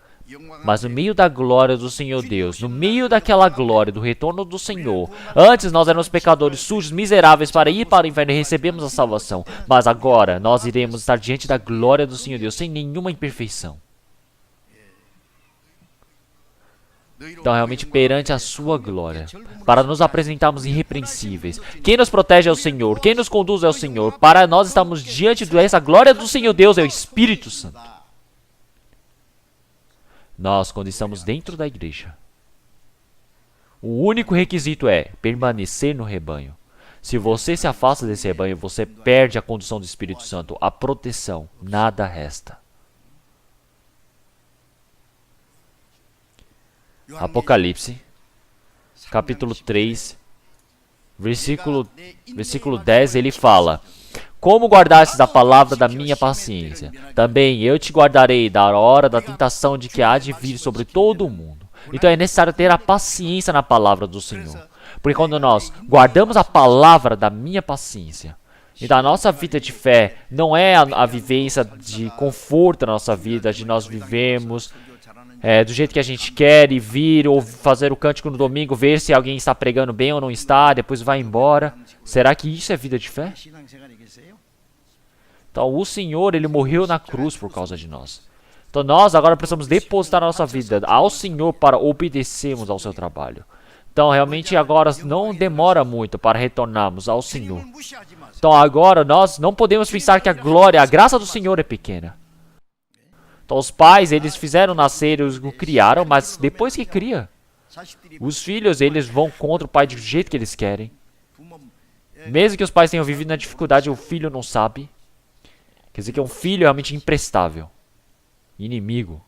Mas no meio da glória do Senhor Deus, no meio daquela glória, do retorno do Senhor, antes nós éramos pecadores sujos, miseráveis, para ir para o inferno e recebemos a salvação. Mas agora nós iremos estar diante da glória do Senhor Deus, sem nenhuma imperfeição. Então, realmente, perante a sua glória, para nos apresentarmos irrepreensíveis. Quem nos protege é o Senhor, quem nos conduz é o Senhor. Para nós estarmos diante dessa glória do Senhor Deus é o Espírito Santo. Nós, quando estamos dentro da igreja, o único requisito é permanecer no rebanho. Se você se afasta desse rebanho, você perde a condução do Espírito Santo, a proteção, nada resta. Apocalipse, capítulo 3, versículo 10, ele fala: como guardastes a palavra da minha paciência, também eu te guardarei da hora da tentação de que há de vir sobre todo o mundo. Então é necessário ter a paciência na palavra do Senhor. Porque quando nós guardamos a palavra da minha paciência, então a nossa vida de fé não é a vivência de conforto na nossa vida, de nós vivemos do jeito que a gente quer e vir ou fazer o cântico no domingo, ver se alguém está pregando bem ou não está, depois vai embora. Será que isso é vida de fé? Então o Senhor, Ele morreu na cruz por causa de nós. Então nós agora precisamos depositar a nossa vida ao Senhor para obedecermos ao seu trabalho. Então realmente agora não demora muito para retornarmos ao Senhor. Então agora nós não podemos pensar que a glória, a graça do Senhor é pequena. Então os pais, eles fizeram nascer, eles o criaram, mas depois que cria, os filhos, eles vão contra o pai do jeito que eles querem. Mesmo que os pais tenham vivido na dificuldade, o filho não sabe. Quer dizer que um filho é realmente imprestável, inimigo.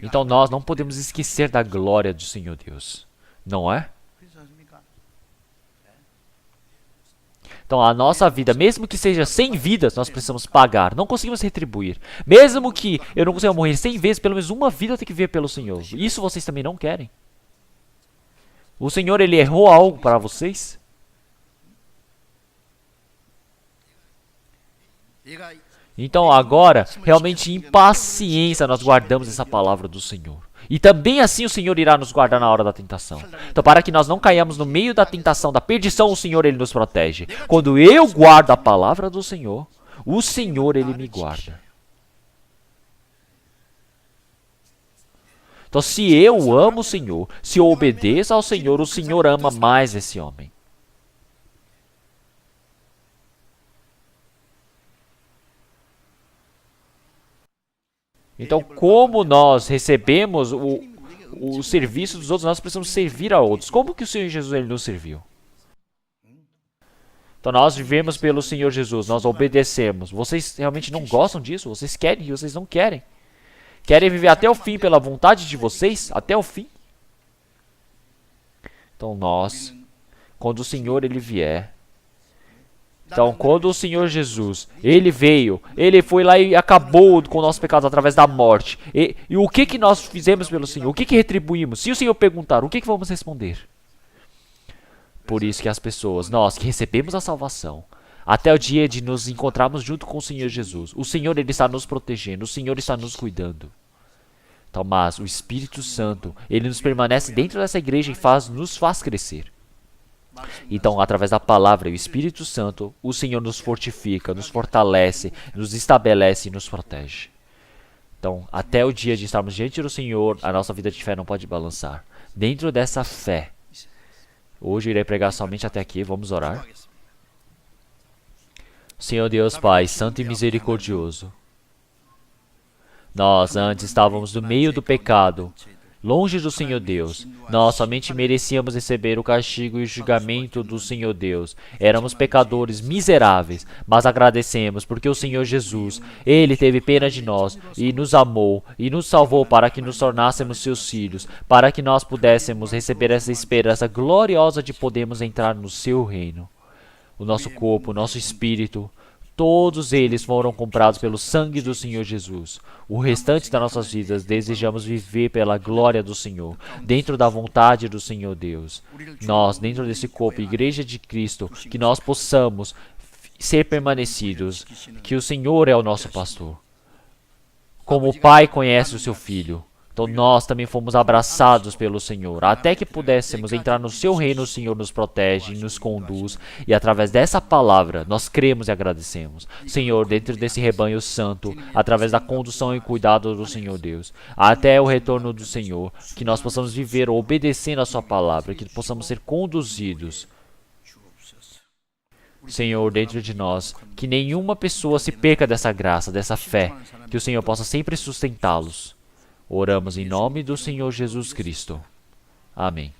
Então nós não podemos esquecer da glória do Senhor Deus, não é? Então a nossa vida, mesmo que seja 100 vidas, nós precisamos pagar, não conseguimos retribuir. Mesmo que eu não consiga morrer 100 vezes, pelo menos uma vida tem que viver pelo Senhor. Isso vocês também não querem. O Senhor, Ele errou algo para vocês? Então agora, realmente em paciência, nós guardamos essa palavra do Senhor. E também assim o Senhor irá nos guardar na hora da tentação. Então para que nós não caiamos no meio da tentação, da perdição, o Senhor, Ele nos protege. Quando eu guardo a palavra do Senhor, o Senhor, Ele me guarda. Então se eu amo o Senhor, se eu obedeço ao Senhor, o Senhor ama mais esse homem. Então, como nós recebemos o serviço dos outros, nós precisamos servir a outros. Como que o Senhor Jesus, Ele nos serviu? Então, nós vivemos pelo Senhor Jesus, nós obedecemos. Vocês realmente não gostam disso? Vocês querem e vocês não querem? Querem viver até o fim pela vontade de vocês? Até o fim? Então, nós, quando o Senhor, Ele vier... Então, quando o Senhor Jesus, Ele veio, Ele foi lá e acabou com o nosso pecado através da morte. E o que nós fizemos pelo Senhor? O que retribuímos? Se o Senhor perguntar, o que vamos responder? Por isso que as pessoas, nós que recebemos a salvação, até o dia de nos encontrarmos junto com o Senhor Jesus, o Senhor, Ele está nos protegendo, o Senhor está nos cuidando. Então, mas o Espírito Santo, Ele nos permanece dentro dessa igreja e nos faz crescer. Então, através da palavra e o Espírito Santo, o Senhor nos fortifica, nos fortalece, nos estabelece e nos protege. Então, até o dia de estarmos diante do Senhor, a nossa vida de fé não pode balançar. Dentro dessa fé, hoje eu irei pregar somente até aqui, vamos orar. Senhor Deus Pai, santo e misericordioso, nós antes estávamos no meio do pecado, longe do Senhor Deus. Nós somente merecíamos receber o castigo e o julgamento do Senhor Deus. Éramos pecadores miseráveis, mas agradecemos porque o Senhor Jesus, Ele teve pena de nós e nos amou e nos salvou para que nos tornássemos seus filhos, para que nós pudéssemos receber essa esperança gloriosa de podermos entrar no seu reino. O nosso corpo, o nosso espírito, todos eles foram comprados pelo sangue do Senhor Jesus. O restante das nossas vidas desejamos viver pela glória do Senhor, dentro da vontade do Senhor Deus. Nós, dentro desse corpo, Igreja de Cristo, que nós possamos ser permanecidos, que o Senhor é o nosso pastor. Como o Pai conhece o seu Filho, então nós também fomos abraçados pelo Senhor. Até que pudéssemos entrar no seu reino, o Senhor nos protege e nos conduz. E através dessa palavra, nós cremos e agradecemos. Senhor, dentro desse rebanho santo, através da condução e cuidado do Senhor Deus, até o retorno do Senhor, que nós possamos viver obedecendo a sua palavra, que possamos ser conduzidos. Senhor, dentro de nós, que nenhuma pessoa se perca dessa graça, dessa fé, que o Senhor possa sempre sustentá-los. Oramos em nome do Senhor Jesus Cristo. Amém.